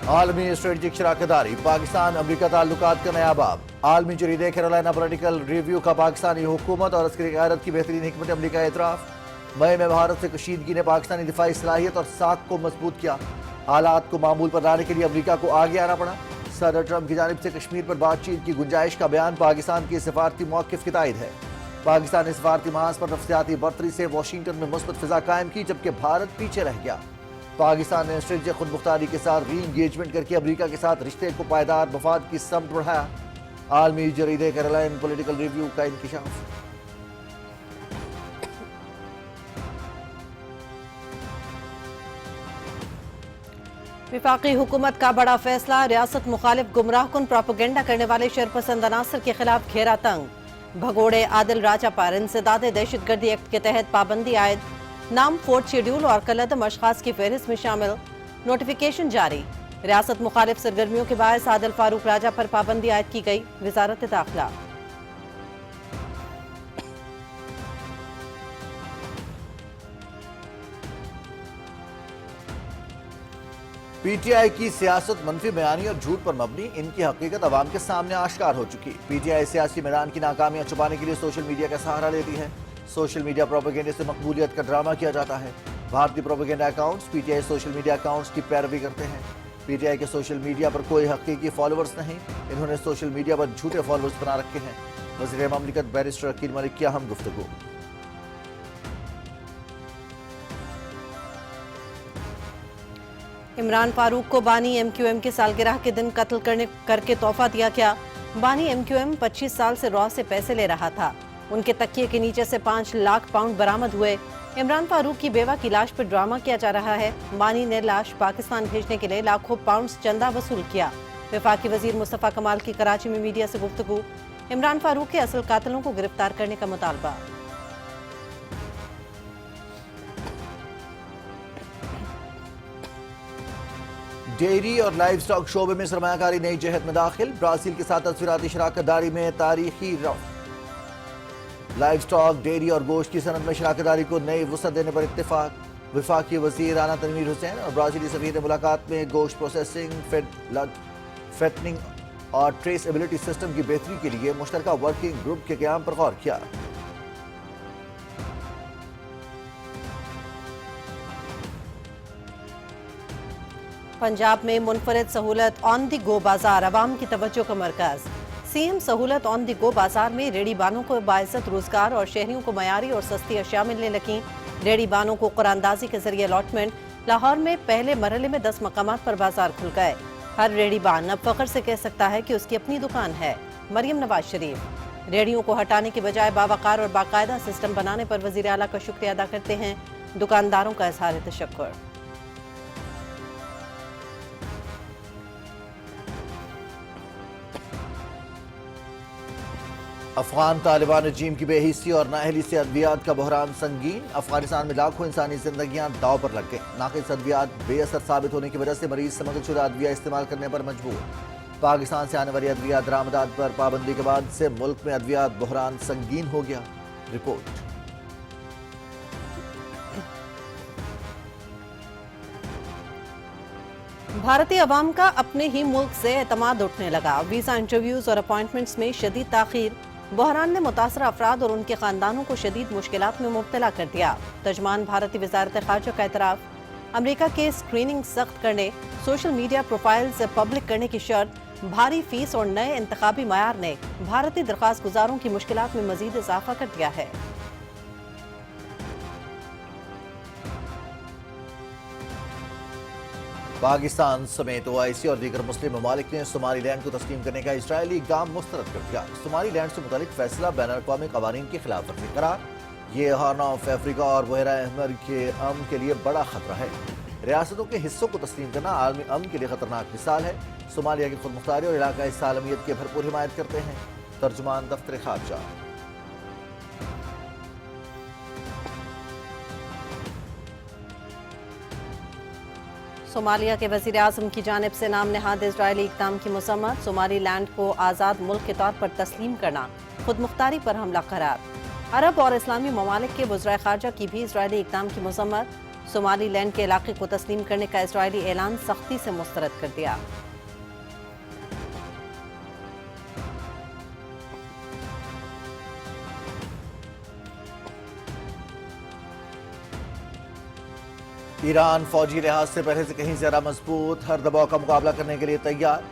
عالمی اسٹریٹجک شراکت داری پاکستان امریکہ تعلقات کا نیا باب عالمی جریدے کیرولینا پولیٹیکل ریویو کا پاکستانی حکومت اور عسکری قیادت کی بہترین حکمت عملی کا اعتراف مئی میں بھارت سے کشیدگی نے پاکستانی دفاعی صلاحیت اور ساکھ کو مضبوط کیا حالات کو معمول پر لانے کے لیے امریکہ کو آگے آنا پڑا صدر ٹرمپ کی جانب سے کشمیر پر بات چیت کی گنجائش کا بیان پاکستان کی سفارتی موقف کی تائید ہے پاکستان نے سفارتی محاذ پر نفسیاتی برتری سے واشنگٹن میں مثبت فضا قائم کی جبکہ بھارت پیچھے رہ گیا پاکستان نے اسٹریٹجک خود مختاری کے ساتھ ری انگیجمنٹ کر کے امریکہ کے ساتھ رشتے کو پائیدار مفاد کی سمت بڑھایا عالمی جریدے کیرولینا پولیٹیکل ریویو کا انکشاف وفاقی حکومت کا بڑا فیصلہ ریاست مخالف گمراہ کن پروپیگنڈا کرنے والے شرپسند عناصر کے خلاف گھیرا تنگ بھگوڑے عادل راجہ پر انسداد دہشت گردی ایکٹ کے تحت پابندی عائد نام فورتھ شیڈول اور کالعدم اشخاص کی فہرست میں شامل نوٹیفیکیشن جاری ریاست مخالف سرگرمیوں کے باعث عادل فاروق راجہ پر پابندی عائد کی گئی وزارت داخلہ پی ٹی آئی کی سیاست منفی بیانی اور جھوٹ پر مبنی ان کی حقیقت عوام کے سامنے آشکار ہو چکی پی ٹی آئی سیاسی میدان کی ناکامیاں چھپانے کے لیے سوشل میڈیا کا سہارا لیتی ہے سوشل میڈیا پروپیگنڈے سے مقبولیت کا ڈرامہ کیا جاتا ہے بھارتی propaganda accounts P T I social media accounts کی پیروی کرتے ہیں پی ٹی آئی کے سوشل میڈیا پر کوئی حقیقی فالوورز نہیں انہوں نے سوشل میڈیا پر جھوٹے فالوورز بنا رکھے ہیں وزیر مملکت بیرسٹر عقیل ملک کی اہم گفتگو عمران فاروق کو بانی ایم کیو ایم کی سالگرہ کے دن قتل کر کے تحفہ دیا گیا بانی ایم کیو ایم 25 سال سے را سے پیسے لے رہا تھا ان کے تکیے کے نیچے سے 5 لاکھ پاؤنڈ برآمد ہوئے عمران فاروق کی بیوہ کی لاش پر ڈرامہ کیا جا رہا ہے بانی نے لاش پاکستان بھیجنے کے لیے لاکھوں پاؤنڈز چندہ وصول کیا وفاقی وزیر مصطفیٰ کمال کی کراچی میں میڈیا سے گفتگو عمران فاروق کے اصل قاتلوں کو گرفتار کرنے کا مطالبہ ڈیری اور لائیو سٹاک شعبے میں سرمایہ کاری نئی جہت میں داخل برازیل کے ساتھ تصویراتی شراکت داری میں تاریخی لائیو سٹاک ڈیری اور گوشت کی صنعت میں شراکت داری کو نئی وسعت دینے پر اتفاق وفاقی وزیر رانا تنویر حسین اور برازیلی سفیر نے ملاقات میں گوشت پروسیسنگ فیٹنگ اور ٹریسیبلٹی سسٹم کی بہتری کے لیے مشترکہ ورکنگ گروپ کے قیام پر غور کیا پنجاب میں منفرد سہولت آن دی گو بازار عوام کی توجہ کا مرکز سی ایم سہولت آن دی گو بازار میں ریڑھی بانوں کو باعزت روزگار اور شہریوں کو معیاری اور سستی اشیاء ملنے لگیں ریڑھی بانوں کو قراندازی کے ذریعے الاٹمنٹ لاہور میں پہلے مرحلے میں 10 مقامات پر بازار کھل گئے ہر ریڑھی بان اب فخر سے کہہ سکتا ہے کہ اس کی اپنی دکان ہے مریم نواز شریف ریڑھیوں کو ہٹانے کے بجائے باوقار اور باقاعدہ سسٹم بنانے پر وزیر اعلیٰ کا شکریہ ادا کرتے ہیں دکانداروں کا اظہار تشکر افغان طالبان رجیم کی بے حسی اور نااہلی سے ادویات کا بحران سنگین افغانستان میں لاکھوں انسانی زندگیاں داؤ پر لگ گئیں ناقص ادویات بے اثر ثابت ہونے کی وجہ سے مریض سمگل شدہ ادویہ استعمال کرنے پر مجبور پاکستان سے آنے والی ادویات درآمدات پر پابندی کے بعد سے ملک میں ادویات بحران سنگین ہو گیا رپورٹ بھارتی عوام کا اپنے ہی ملک سے اعتماد اٹھنے لگا ویزا انٹرویوز اور اپائنٹمنٹس میں شدید تاخیر بحران نے متاثرہ افراد اور ان کے خاندانوں کو شدید مشکلات میں مبتلا کر دیا ترجمان بھارتی وزارت خارجہ کا اعتراف امریکہ کے اسکریننگ سخت کرنے سوشل میڈیا پروفائلز پبلک کرنے کی شرط بھاری فیس اور نئے انتخابی معیار نے بھارتی درخواست گزاروں کی مشکلات میں مزید اضافہ کر دیا ہے پاکستان سمیت او آئی سی اور دیگر مسلم ممالک نے سومالی لینڈ کو تسلیم کرنے کا اسرائیلی اقدام مسترد کر دیا سومالی لینڈ سے متعلق فیصلہ بین الاقوامی قوانین کی خلاف ورزی قرار یہ ہارن آف افریقہ اور بحیرہ احمر کے امن کے لیے بڑا خطرہ ہے ریاستوں کے حصوں کو تسلیم کرنا عالمی امن کے لیے خطرناک مثال ہے صومالیہ کی خود مختاری اور علاقائی سالمیت کی بھرپور حمایت کرتے ہیں ترجمان دفتر خارجہ صومالیہ کے وزیر اعظم کی جانب سے نام نہاد اسرائیلی اقدام کی مذمت صومالی لینڈ کو آزاد ملک کے طور پر تسلیم کرنا خود مختاری پر حملہ قرار عرب اور اسلامی ممالک کے وزرائے خارجہ کی بھی اسرائیلی اقدام کی مذمت सोमाली लैंड के इलाके को तस्लीम करने का इजरायली ऐलान सख्ती से मुस्तरद कर दिया। ईरान फौजी लिहाज से पहले से कहीं ज्यादा मजबूत, हर दबाव का मुकाबला करने के लिए तैयार।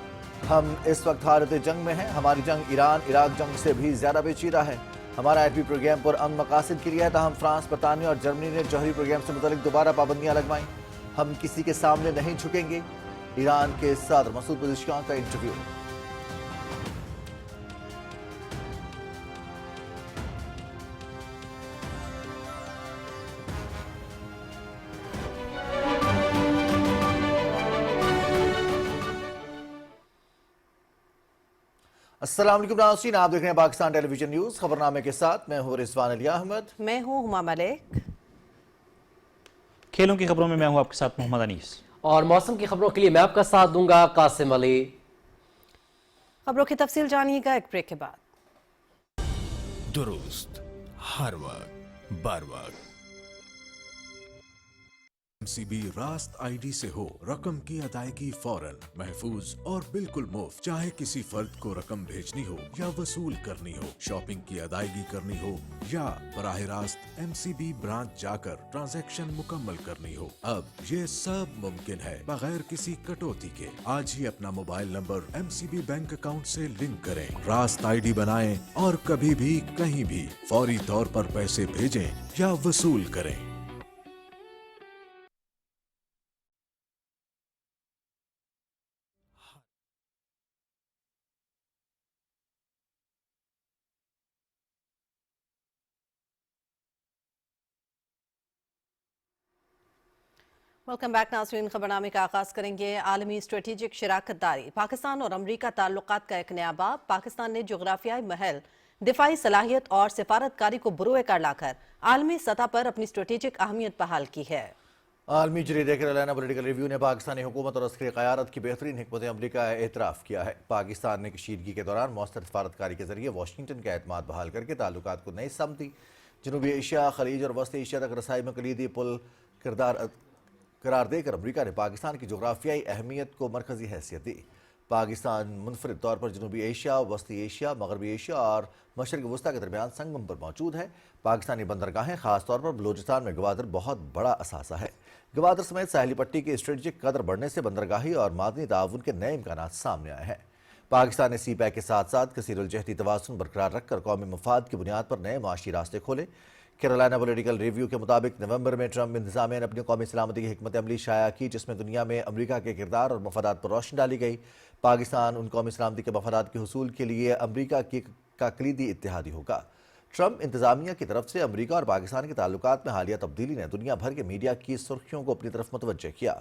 हम इस वक्त हालत जंग में हैं। हमारी जंग ईरान इराक जंग से भी ज्यादा पेचीदा है। हमारा एटमी प्रोग्राम पर अमन मकासद के लिए है, तहम फ्रांस, बरतानिया और जर्मनी ने जौहरी प्रोग्राम से मुतल्लिक दोबारा पाबंदियां लगवाईं। हम किसी के सामने नहीं झुकेंगे। ईरान के सदर मसूद पज़ेश्कियान का इंटरव्यू। अस्सलाम वालेकुम नाज़रीन, आप देख रहे हैं पाकिस्तान टेलीविजन न्यूज। खबरनामे के साथ मैं हूं रिजवान अली अहमद। मैं हूं हुमा मलिक। खेलों की खबरों में मैं हूं आपके साथ मोहम्मद अनीस, और मौसम की खबरों के लिए मैं आपका साथ दूंगा कासिम अली। खबरों की तफसील जानिएगा एक ब्रेक के बाद। दुरुस्त, हर वक्त, बर वक्त। एमसीबी रास्त आईडी से हो रकम की अदायगी फौरन, महफूज और बिल्कुल मुफ्त। चाहे किसी फर्द को रकम भेजनी हो या वसूल करनी हो, शॉपिंग की अदायगी करनी हो या बराह रास्त एमसीबी ब्रांच जाकर ट्रांजैक्शन मुकम्मल करनी हो, अब ये सब मुमकिन है बगैर किसी कटौती के। आज ही अपना mobile number MCB bank account से लिंक करें, रास्त आईडी बनाएं और कभी भी कहीं भी फौरी तौर पर पैसे भेजें या वसूल करें। वेलकम बैक नाज़रीन। खबरनामे का आगाज करेंगे आलमी स्ट्रेटेजिक शराकत दारी। पाकिस्तान और अमरीका ताल्लुकात का एक नया बाब। पाकिस्तान ने जोग्राफियाई महल, दिफाई सलाहियत और सिफारतकारी को बुरोए कर लाकर आलमी सतह पर अपनी स्ट्रेटेजिक अहमियत बहाल की है। आलमी जरीदे कैरोलिना पॉलिटिकल रिव्यू ने पाकिस्तानी हुकूमत और अस्करी क़यादत की बेहतरीन हिकमत अमली का एतराफ़ किया है। पाकिस्तान ने कशीदगी के दौरान मौसर सिफारतकारी के जरिए वाशिंगटन का एतमाद बहाल करके ताल्लुकात को नई समती, जनूबी एशिया, खलीज और वस्त एशिया तक रसाई में कलीदी पुल करार देकर अमरीका ने पाकिस्तान की जोग्राफियाई अहमियत को मरकजी हैसियत दी। पाकिस्तान मुनफरिद तौर पर जनूबी एशिया, वस्ती एशिया, मगरबी एशिया और मशरक़ वस्ती के दरमियान संगम पर मौजूद है। पाकिस्तानी बंदरगाहें ख़ासतौर पर बलूचिस्तान में गवादर बहुत बड़ा असासा है। गवादर समेत साहली पट्टी की स्ट्रेटजिक कदर बढ़ने से बंदरगाही और मादनी ताउन के नए इम्कानात सामने आए हैं। पाकिस्तान ने CPEC के साथ साथ कसीरुलजहती तवाज़ुन बरकरार रखकर कौमी मफाद की बुनियाद पर नए माशी रास्ते खोले। कैरोलिना पॉलिटिकल रिव्यू के मुताबिक नवंबर में ट्रंप इंतजामिया ने अपनी कौमी सलामती की हिकमत अमली शाया की, जिसमें दुनिया में अमरीका के किरदार और मफादात पर रोशनी डाली गई। पाकिस्तान उन कौमी सलामती के मफादात के हुसूल के लिए अमरीका का कलीदी इत्तेहादी होगा। ट्रंप इंतजामिया की तरफ से अमरीका और पाकिस्तान के ताल्लुकात में हालिया तब्दीली ने दुनिया भर के मीडिया की सुर्खियों को अपनी तरफ मुतवज्जह किया।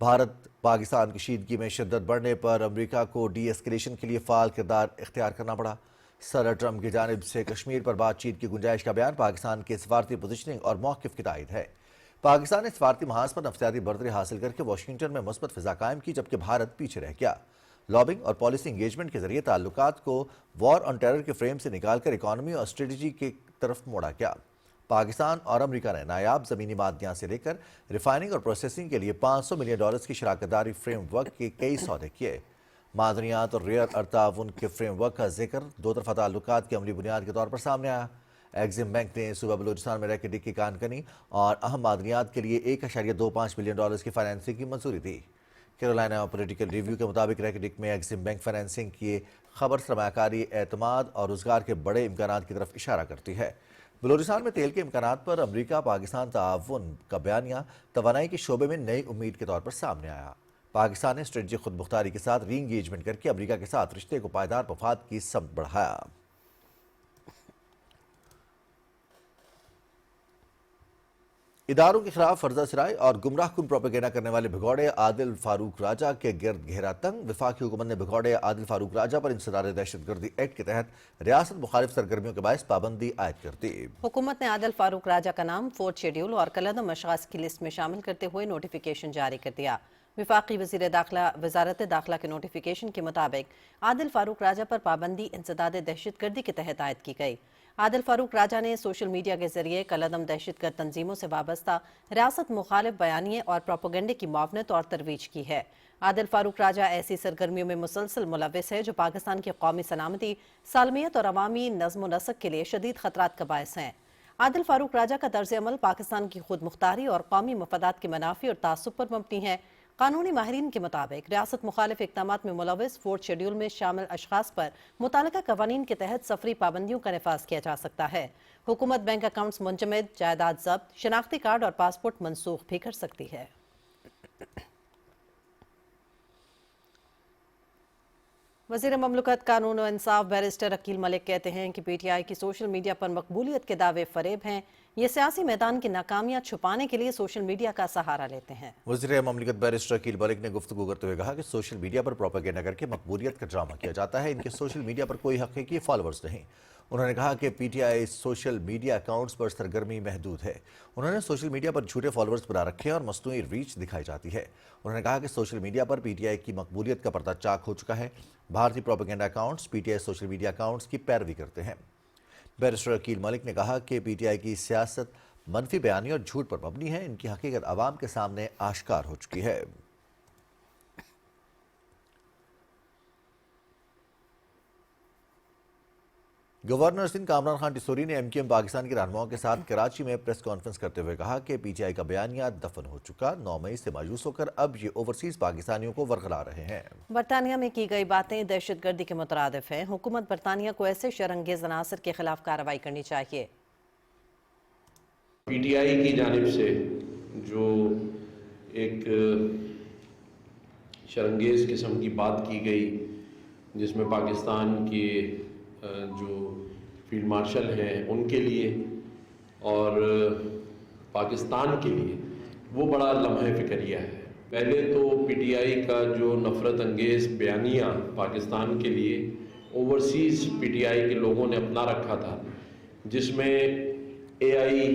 भारत पाकिस्तान कशीदगी में शिद्दत बढ़ने पर अमरीका को डी एस्केलेशन के लिए फ़ाल किरदार इख्तियार करना पड़ा। सदर ट्रंप की जानिब से कश्मीर पर बातचीत की गुंजाइश का बयान पाकिस्तान के सफारती पोजीशनिंग और मौक़िफ़ की तायद है। पाकिस्तान ने सफारती महाज पर नफ्सियाती बर्तरी हासिल करके वाशिंगटन में मुस्बत फ़िज़ा कायम की, जबकि भारत पीछे रह गया। लॉबिंग और पॉलिसी इंगेजमेंट के जरिए ताल्लुकात को वॉर ऑन टेरर के फ्रेम से निकालकर इकॉनमी और स्ट्रेटजी की तरफ मोड़ा गया। पाकिस्तान और अमरीका ने नायाब ज़मीनी मादनियात से लेकर रिफाइनिंग और प्रोसेसिंग के लिए $500 मिलियन की शराकतदारी फ्रेमवर्क के कई सौदे किए। मादनियात और रेयर अर्ताउन के फ्रेमवर्क का जिक्र दो तरफा ताल्लुकात की अमली बुनियाद के तौर पर सामने आया। एग्जिम बैंक ने सूबा बलूचिस्तान में रैकेट की कानकनी और अहम मादनियात के लिए $1.25 बिलियन की फाइनेंसिंग की मंजूरी दी। कैरोलिना पॉलिटिकल रिव्यू के मुताबिक रैकेट में एग्जिम बैंक फाइनेंसिंग की खबर सरमाकारी, एतमाद और रोजगार के बड़े इम्कानात की तरफ इशारा करती है। बलूचिस्तान में तेल के इम्कानात पर अमरीका पाकिस्तान ताउन का बयानिया तवानाई के शोबे में नई उम्मीद के तौर पर सामने आया। पाकिस्तान ने स्ट्रेटजिक खुद मुख्तारी के साथ री इंगेजमेंट करके अमरीका के साथ रिश्ते को पायदार मफाद की समत बढ़ाया। इदारों के खिलाफ फर्जा सराय और गुमराह कुन प्रोपेगेंडा करने वाले भगौड़े आदिल फारूक राजा के गिर्द घेरा तंग। वफाकी हुकूमत ने भगौड़े आदिल फारूक राजा पर इंसदाद दहशतगर्दी एक्ट के तहत रियासत मुखालिफ सरगर्मियों के बायस पाबंदी आयद कर दी। हुकूमत ने आदिल फारूक राजा का नाम 4th शेड्यूल और कलदम अशखास की लिस्ट में शामिल करते हुए नोटिफिकेशन जारी कर दिया। वफाकी वज़ीर दाखिला वजारत दाखिला के नोटिफिकेशन के मुताबिक आदिल फारूक राजा पर पाबंदी इंसदाद दहशतगर्दी के तहत आयद की गई। आदिल फारूक राजा ने सोशल मीडिया के जरिए कलअदम दहशतगर्द तंजीमों से वाबस्ता रियासत मुखालिफ बयानिए और प्रोपोगंडे की मुआवनत और तरवीज की है। आदिल फारूक राजा ऐसी सरगर्मियों में मुसलसल मुलविस है जो पाकिस्तान की कौमी सलामती, सालमियत और अवामी नज़्म व नस्क के लिए शदीद खतरात का बायस हैं। आदिल फारूक राजा का तर्ज अमल पाकिस्तान की खुद मुख्तारी और कौमी मफादात के मनाफी और तासुब पर मबनी है। कानूनी माहिरीन के मुताबिक रियासत मुखालिफ इक़दामात में मुलविस 4th शेड्यूल में शामिल अशखास पर मुतालिका कवानीन के तहत सफरी पाबंदियों का नफाज किया जा सकता है। हुकूमत बैंक अकाउंट्स मुंजमद, जायदाद जब्त, शनाख्ती कार्ड और पासपोर्ट मनसूख भी कर सकती है। वज़ीर ममलकत कानून और इंसाफ बैरिस्टर अकील मलिक कहते हैं कि PTI की सोशल मीडिया पर मकबूलियत के दावे फरेब हैं। ये सियासी मैदान की नाकामियां छुपाने के लिए सोशल मीडिया का सहारा लेते हैं। वज़ीर ममलकत बैरिस्टर अकील मलिक ने गुफ्तगू करते हुए कहा कि सोशल मीडिया पर प्रोपेगेंडा करके मकबूलियत का ड्रामा किया जाता है। इनके सोशल मीडिया पर कोई हकीकी फॉलोअर्स नहीं। उन्होंने कहा कि PTI सोशल मीडिया अकाउंट्स पर सरगर्मी महदूद है। उन्होंने सोशल मीडिया पर झूठे फॉलोअर्स बना रखे हैं और मसनूई रीच दिखाई जाती है। उन्होंने कहा कि सोशल मीडिया पर PTI की मकबूलियत का पर्दा चाक हो चुका है। भारतीय propaganda accounts PTI social media accounts की पैरवी करते हैं। बैरिस्टर अकील मलिक ने कहा कि PTI की सियासत मनफी बयानी और झूठ पर मबनी है। इनकी हकीकत आवाम के सामने आश्कार हो चुकी है। गवर्नर सिंध कामरान खान टिसोरी ने MQM पाकिस्तान के रहनुमाओं के साथ कराची में प्रेस कॉन्फ्रेंस करते हुए कहा कि PTI का बयानिया दफन हो चुका। 9 मई से मायूस होकर अब ये ओवरसीज पाकिस्तानियों को वरगला रहे हैं। बरतानिया में की गई बातें दहशतगर्दी के मुतरादिफ हैं। हुकूमत बरतानिया को ऐसे शरंगेज अनासर के खिलाफ कार्रवाई करनी चाहिए। PTI की जानिब से जो एक शरंगेज किस्म की बात की गई, जिसमें पाकिस्तान के जो फील्ड मार्शल हैं उनके लिए और पाकिस्तान के लिए वो बड़ा लम्हे फ़िक्रिया है। पहले तो PTI का जो नफ़रत अंगेज़ बयानिया पाकिस्तान के लिए ओवरसीज़ PTI के लोगों ने अपना रखा था, जिसमें AI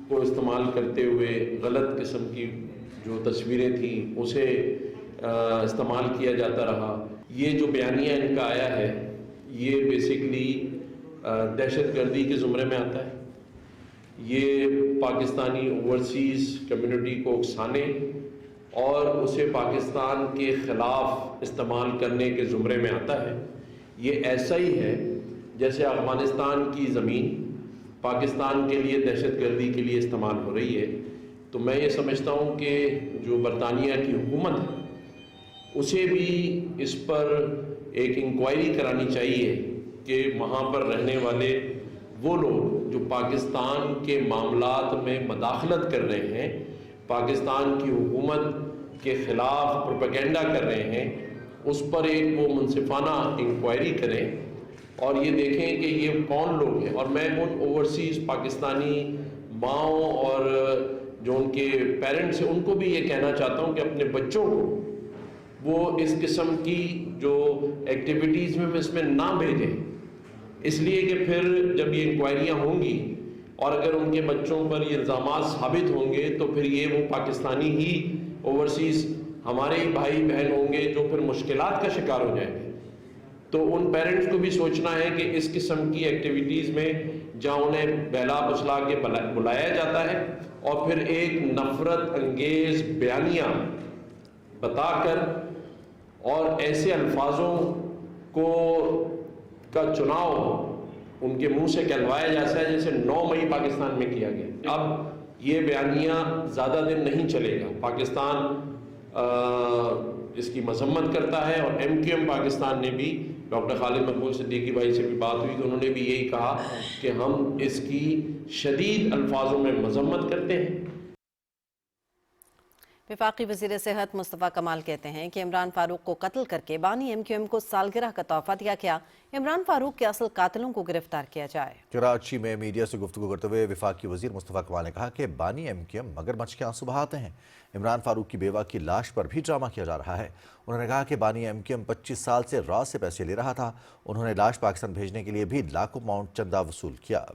को इस्तेमाल करते हुए गलत किस्म की जो तस्वीरें थी उसे इस्तेमाल किया जाता रहा। ये जो बयानिया इनका आया है ये बेसिकली दहशतगर्दी के ज़ुमरे में आता है। ये पाकिस्तानी ओवरसीज़ कम्युनिटी को उकसाने और उसे पाकिस्तान के ख़िलाफ़ इस्तेमाल करने के ज़ुमरे में आता है। ये ऐसा ही है जैसे अफ़गानिस्तान की ज़मीन पाकिस्तान के लिए दहशतगर्दी के लिए इस्तेमाल हो रही है। तो मैं ये समझता हूँ कि जो बरतानिया की हुकूमत है उसे भी इस पर एक इंक्वायरी करानी चाहिए कि वहाँ पर रहने वाले वो लोग जो पाकिस्तान के मामलात में मदाखलत कर रहे हैं, पाकिस्तान की हुकूमत के ख़िलाफ़ प्रोपेगेंडा कर रहे हैं, उस पर एक वो मुनसिफाना इंक्वायरी करें और ये देखें कि ये कौन लोग हैं। और मैं उन ओवरसीज़ पाकिस्तानी माओं और जो उनके पेरेंट्स हैं उनको भी ये कहना चाहता हूँ कि अपने बच्चों को वो इस किस्म की जो एक्टिविटीज़ में इसमें ना भेजें, इसलिए कि फिर जब ये इंक्वायरियाँ होंगी और अगर उनके बच्चों पर ये इल्ज़ामात साबित होंगे तो फिर ये वो पाकिस्तानी ही ओवरसीज़ हमारे ही भाई बहन होंगे जो फिर मुश्किलात का शिकार हो जाएंगे। तो उन पेरेंट्स को भी सोचना है कि इस किस्म की एक्टिविटीज़ में जहाँ उन्हें बहला फुसला के बुलाया जाता है और फिर एक नफ़रत अंगेज़ बयानिया बताकर और ऐसे अल्फाजों को का चुनाव उनके मुंह से कहलवाया जाता है जैसे 9 मई पाकिस्तान में किया गया। अब ये बयानिया ज़्यादा दिन नहीं चलेगा। पाकिस्तान इसकी मजम्मत करता है और MQM पाकिस्तान ने भी डॉक्टर खालिद मकबूल सिद्दीकी भाई से भी बात हुई तो उन्होंने भी यही कहा कि हम इसकी शदीद अल्फाजों में मजम्मत करते हैं। वफाकी वज़ीर सेहत मुस्तफ़ा कमाल कहते हैं कि इमरान फारूक को कत्ल करके बानी MQM को सालगिरह का तोहफा दिया गया। इमरान फारूक के असल कातिलों को गिरफ्तार किया जाए। कराची में मीडिया से गुफ्तगू करते हुए वफाकी वज़ीर मुस्तफ़ा कमाल ने कहा कि बानी MQM मगरमच्छ के आंसू बहाते हैं। इमरान फारूक की बेवा की लाश पर भी ड्रामा किया जा रहा है। उन्होंने कहा कि बानी MQM 25 साल से राज से पैसे ले रहा था। उन्होंने लाश पाकिस्तान भेजने के लिए भी लाखों पाउंड चंदा वसूल किया।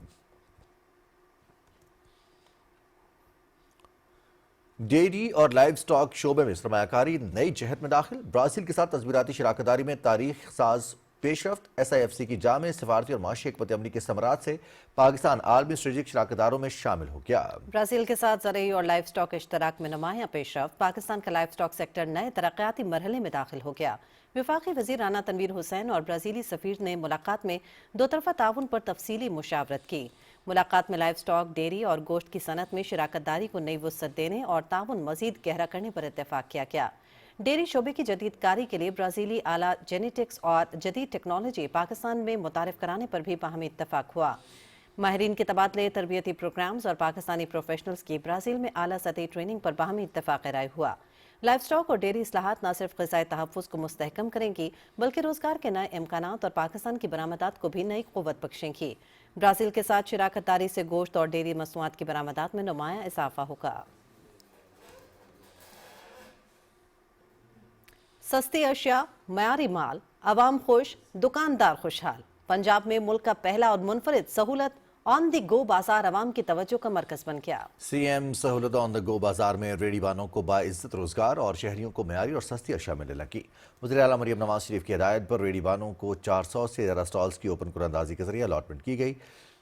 डेयरी और लाइव स्टॉक शोबे में सरमायाकारी नई जहत में दाखिल। ब्राज़ील के साथ तस्वीराती शराकतदारी में तारीख साज پیش رفت SIFC کی جامع سفارتی اور معاشی حکمت عملی کے ثمرات سے پاکستان عالمی اسٹریٹجک شراکت داروں میں شامل ہو گیا۔ برازیل کے ساتھ زرعی اور لائف سٹاک اشتراک میں نمایاں پیش رفت، پاکستان کا لائف سٹاک سیکٹر نئے ترقیاتی مرحلے میں داخل ہو گیا۔ وفاقی وزیر رانا تنویر حسین اور برازیلی سفیر نے ملاقات میں دو طرفہ تعاون پر تفصیلی مشاورت کی۔ ملاقات میں لائف سٹاک، ڈیری اور گوشت کی صنعت میں شراکت داری کو نئی وسعت دینے اور تعاون مزید گہرا کرنے پر اتفاق کیا گیا۔ ڈیری شعبے کی جدید کاری کے لیے برازیلی اعلیٰ جینیٹکس اور جدید ٹیکنالوجی پاکستان میں متعارف کرانے پر بھی باہمی اتفاق ہوا۔ ماہرین کے تبادلے، تربیتی پروگرامز اور پاکستانی پروفیشنلز کی برازیل میں اعلیٰ سطحی ٹریننگ پر باہمی اتفاق رائے ہوا۔ لائف سٹاک اور ڈیری اصلاحات نہ صرف غذائی تحفظ کو مستحکم کریں گی بلکہ روزگار کے نئے امکانات اور پاکستان کی برآمدات کو بھی نئی قوت بخشیں گی۔ برازیل کے ساتھ شراکت داری سے گوشت اور ڈیری مصنوعات کی برآمدات میں نمایاں اضافہ ہوگا۔ سستی اشیاء، معیاری مال، عوام خوش، دکاندار خوشحال۔ پنجاب میں ملک کا پہلا اور منفرد سہولت آن دی گو بازار عوام کی توجہ کا مرکز بن گیا۔ CM سہولت آن دا گو بازار میں ریڑھی بانوں کو باعزت روزگار اور شہریوں کو معیاری اور سستی اشیاء ملنے لگی۔ وزیر اعلیٰ مریم نواز شریف کی ہدایت پر ریڑھی بانوں کو 400 سے زیادہ سٹالز کی اوپن قراردادی کے ذریعے الاٹمنٹ کی گئی۔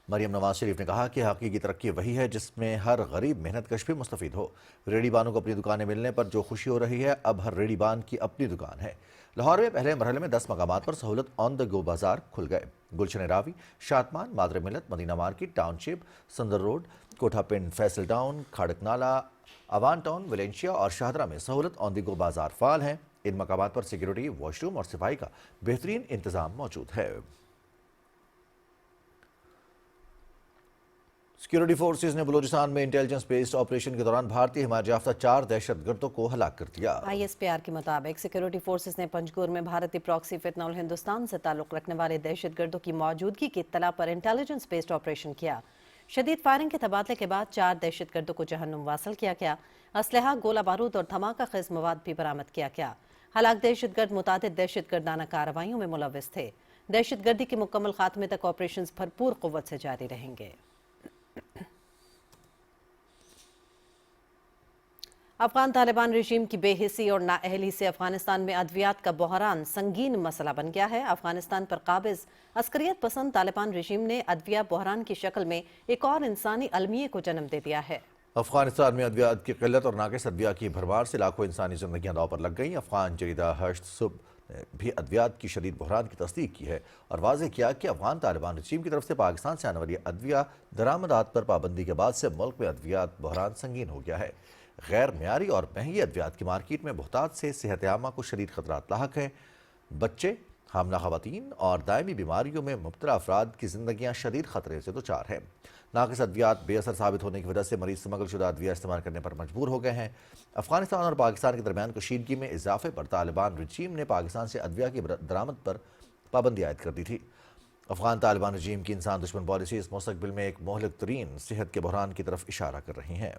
مریم نواز شریف نے کہا کہ حقیقی ترقی وہی ہے جس میں ہر غریب محنت کش بھی مستفید ہو۔ ریڑھی بانوں کو اپنی دکانیں ملنے پر جو خوشی ہو رہی ہے، اب ہر ریڑھی بان کی اپنی دکان ہے۔ لاہور میں پہلے مرحلے میں 10 مقامات پر سہولت آن دا گو بازار کھل گئے۔ گلشن راوی، شادمان، مادر ملت، مدینہ مارکیٹ ٹاؤن شپ، سندر Road, Kotha Pind Faisal Town, Kharak Nala, Awan Town, Valencia اور شاہدرہ میں سہولت آن دی گو بازار فعال ہیں۔ ان مقامات پر سیکیورٹی، واش روم اور صفائی کا بہترین انتظام موجود ہے۔ سیکیورٹی فورسز نے بلوچستان میں انٹیلیجنس بیسڈ آپریشن کے دوران بھارتی حمایت یافتہ 4 دہشت گردوں کو ہلاک کر دیا۔ ISPR کے مطابق سیکیورٹی فورسز نے پنجگور میں بھارتی پراکسی فتنہ الہندوستان سے تعلق رکھنے والے دہشت گردوں کی موجودگی کی اطلاع پر انٹیلیجنس بیسڈ آپریشن کیا۔ شدید فائرنگ کے تبادلے کے بعد 4 دہشت گردوں کو جہنم واصل کیا گیا۔ اسلحہ، گولہ بارود اور دھماکہ خیز مواد بھی برآمد کیا گیا۔ ہلاک دہشت گرد متعدد دہشت گردانہ کارروائیوں میں ملوث تھے۔ دہشت گردی کے مکمل خاتمے تک آپریشنز بھرپور قوت سے جاری رہیں گے۔ افغان طالبان رژیم کی بے حسی اور نااہلی سے افغانستان میں ادویات کا بحران سنگین مسئلہ بن گیا ہے۔ افغانستان پر قابض عسکریت پسند طالبان رژیم نے ادویہ بحران کی شکل میں ایک اور انسانی المیے کو جنم دے دیا ہے۔ افغانستان میں ادویات کی قلت اور ناقص ادویہ کی بھرمار سے لاکھوں انسانی زندگیاں داؤ پر لگ گئیں۔ افغان جریدہ ہشت صبح نے بھی ادویات کی شدید بحران کی تصدیق کی ہے اور واضح کیا کہ افغان طالبان رژیم کی طرف سے پاکستان سے آنے والی ادویہ درآمدات پر پابندی کے بعد سے ملک میں ادویات بحران سنگین ہو گیا ہے۔ غیر معیاری اور مہنگی ادویات کی مارکیٹ میں بہتات سے صحت عامہ کو شدید خطرات لاحق ہیں۔ بچے، حاملہ خواتین اور دائمی بیماریوں میں مبتلا افراد کی زندگیاں شدید خطرے سے دوچار ہیں۔ ناقص ادویات بے اثر ثابت ہونے کی وجہ سے مریض سمگل شدہ ادویہ استعمال کرنے پر مجبور ہو گئے ہیں۔ افغانستان اور پاکستان کے درمیان کشیدگی میں اضافے پر طالبان رژیم نے پاکستان سے ادویہ کی درآمد پر پابندی عائد کر دی تھی۔ افغان طالبان رژیم کی انسان دشمن پالیسی اس مستقبل میں ایک مہلک ترین صحت کے بحران کی طرف اشارہ کر رہی ہیں۔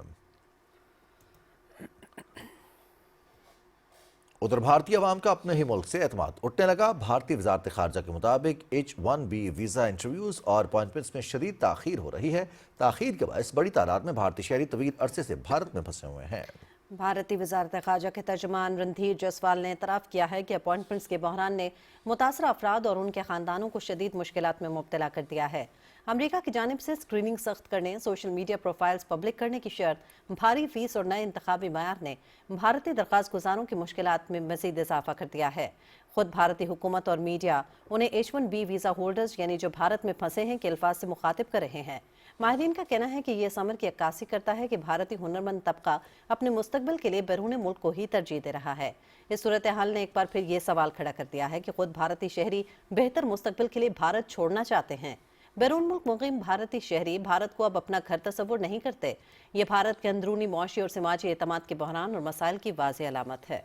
ادھر بھارتی عوام کا اپنے ہی ملک سے اعتماد اٹھنے لگا۔ بھارتی وزارت خارجہ کے مطابق H1B ویزا انٹرویوز اور اپائنٹمنٹس میں شدید تاخیر ہو رہی ہے۔ تاخیر کے باعث بڑی تعداد میں بھارتی شہری طویل عرصے سے بھارت میں پھنسے ہوئے ہیں۔ بھارتی وزارت خارجہ کے ترجمان رندھیر جسوال نے اعتراف کیا ہے کہ اپائنٹمنٹس کے بحران نے متاثرہ افراد اور ان کے خاندانوں کو شدید مشکلات میں مبتلا کر دیا ہے۔ امریکہ کی جانب سے اسکریننگ سخت کرنے، سوشل میڈیا پروفائلز پبلک کرنے کی شرط، بھاری فیس اور نئے انتخابی معیار نے بھارتی درخواست گزاروں کی مشکلات میں مزید اضافہ کر دیا ہے۔ خود بھارتی حکومت اور میڈیا انہیں H1B ویزا ہولڈرز یعنی جو بھارت میں پھنسے ہیں کے الفاظ سے مخاطب کر رہے ہیں۔ ماہرین کا کہنا ہے کہ یہ اس امر کی عکاسی کرتا ہے کہ بھارتی ہنرمند طبقہ اپنے مستقبل کے لیے بیرون ملک کو ہی ترجیح دے رہا ہے۔ اس صورتحال نے ایک بار پھر یہ سوال کھڑا کر دیا ہے کہ خود بھارتی شہری بہتر مستقبل کے لیے بھارت چھوڑنا چاہتے ہیں۔ بیرون ملک مقیم بھارتی شہری بھارت کو اب اپنا گھر تصور نہیں کرتے۔ یہ بھارت کے اندرونی معاشی اور سماجی اعتماد کے بحران اور مسائل کی واضح علامت ہے۔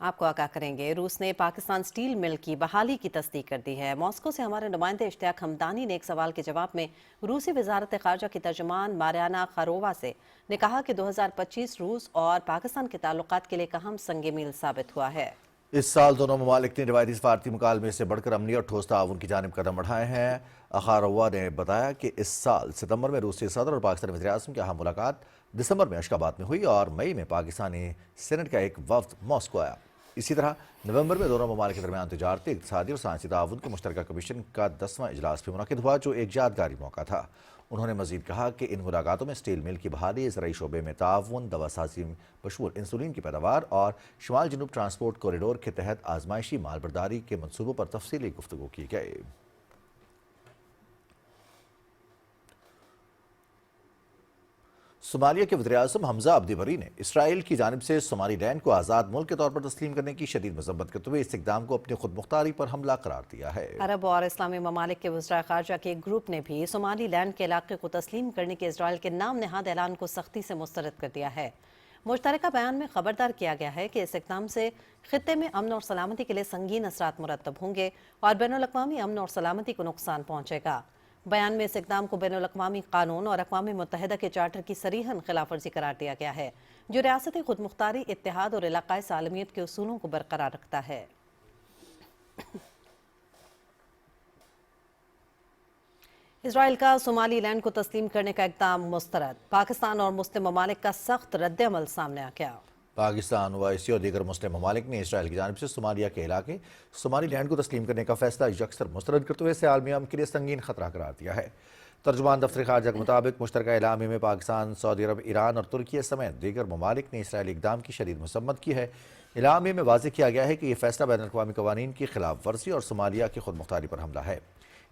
آپ کو آگاہ کریں گے، روس نے پاکستان سٹیل مل کی بحالی کی تصدیق کر دی ہے۔ ماسکو سے ہمارے نمائندے اشتیاق حمدانی نے ایک سوال کے جواب میں روسی وزارت خارجہ کی ترجمان ماریانا خارووا سے نے کہا کہ 2025 روس اور پاکستان کے تعلقات کے لیے ایک اہم سنگ میل ثابت ہوا ہے۔ इस साल दोनों ममालिक ने रिवायती सफारती मुकालमे से बढ़कर अमनी और ठोस ताउन की जानिब कदम बढ़ाए हैं। अखारवा ने बताया कि इस साल सितंबर में रूसी सदर और पाकिस्तानी वज़ीर-ए-आज़म की अहम मुलाकात दिसंबर में अशकाबाद में हुई और मई में पाकिस्तानी सेनेट का एक वफ्द मॉस्को आया। इसी तरह नवंबर में दोनों ममालिक के दरमियान तिजारती, इक़्तिसादी और साइंसी ताउन के मुश्तरका कमीशन का 10वां इजलास भी मुनक़िद हुआ, जो एक यादगारी मौका था। उन्होंने मजीद कहा कि इन मुलाकातों में स्टील मिल की बहाली, ज़राई शोबे में ताउन, दवासाजी मशहूर इंसुलिन की पैदावार और शुमाल जनूब ट्रांसपोर्ट कॉरिडोर के तहत आजमाइशी मालबरदारी के मनसूबों पर तफसीली गुफ्तगू की गई। सोमालिया के वज़ीर-ए-आज़म हमजा अब्दी बरी ने इसराइल की जानिब से सोमालीलैंड को आज़ाद मुल्क के तौर पर तस्लीम करने की शदीद मज़म्मत करते हुए इस इक़दाम को अपनी खुद मुख्तारी पर हमला करार दिया है। अरब और इस्लामी ममालिक के वज़राए ख़ारजा के एक ग्रुप ने भी सोमालीलैंड के इलाके को तस्लीम करने के इसराइल के नाम नहाद ऐलान को सख्ती से मुस्तरद कर दिया है। मुश्तरका बयान में खबरदार किया गया है कि इस इक़दाम से खित्ते में अमन और सलामती के लिए संगीन असरात मुरतब होंगे और बैनुल-अक़वामी अमन और सलामती को नुकसान पहुँचेगा। बयान में इस इक़दाम को बैनुल-अक़वामी कानून और अक़वाम मुत्तहिदा के चार्टर की सरीहन खिलाफ वर्जी करार दिया गया है, जो रियासती खुद मुख्तारी, इत्तेहाद और इलाक़ाई सालमियत के उसूलों को बरकरार रखता है। इसराइल का सोमालीलैंड को तस्लीम करने का इक़दाम मुस्तरद, पाकिस्तान और मुस्लिम ममालिक का सख्त रद्द-ए-अमल सामने आ गया। पाकिस्तान, ओवैसी और दीगर मुस्लिम ममालिक ने इसराइल की जानिब से सोमालिया के इलाके सोमालीलैंड को तस्लीम करने का फैसला यकसर मुस्तरद करते हुए इसे आलमी अमन के लिए संगीन खतरा करार दिया है। तर्जुमान दफ्तर ख़ारजा के मुताबिक मुश्तरका एलामे में पाकिस्तान, सऊदी अरब, ईरान और तुर्की समेत दीगर ममालिक ने इसराइली इक़दाम की शदीद मसम्मत की है। एलामे में वाज़ेह किया गया है कि यह फैसला बैनुल-अक़वामी क़वानीन की खिलाफ वर्जी और सोमालिया की खुद मुख्तारी पर हमला है।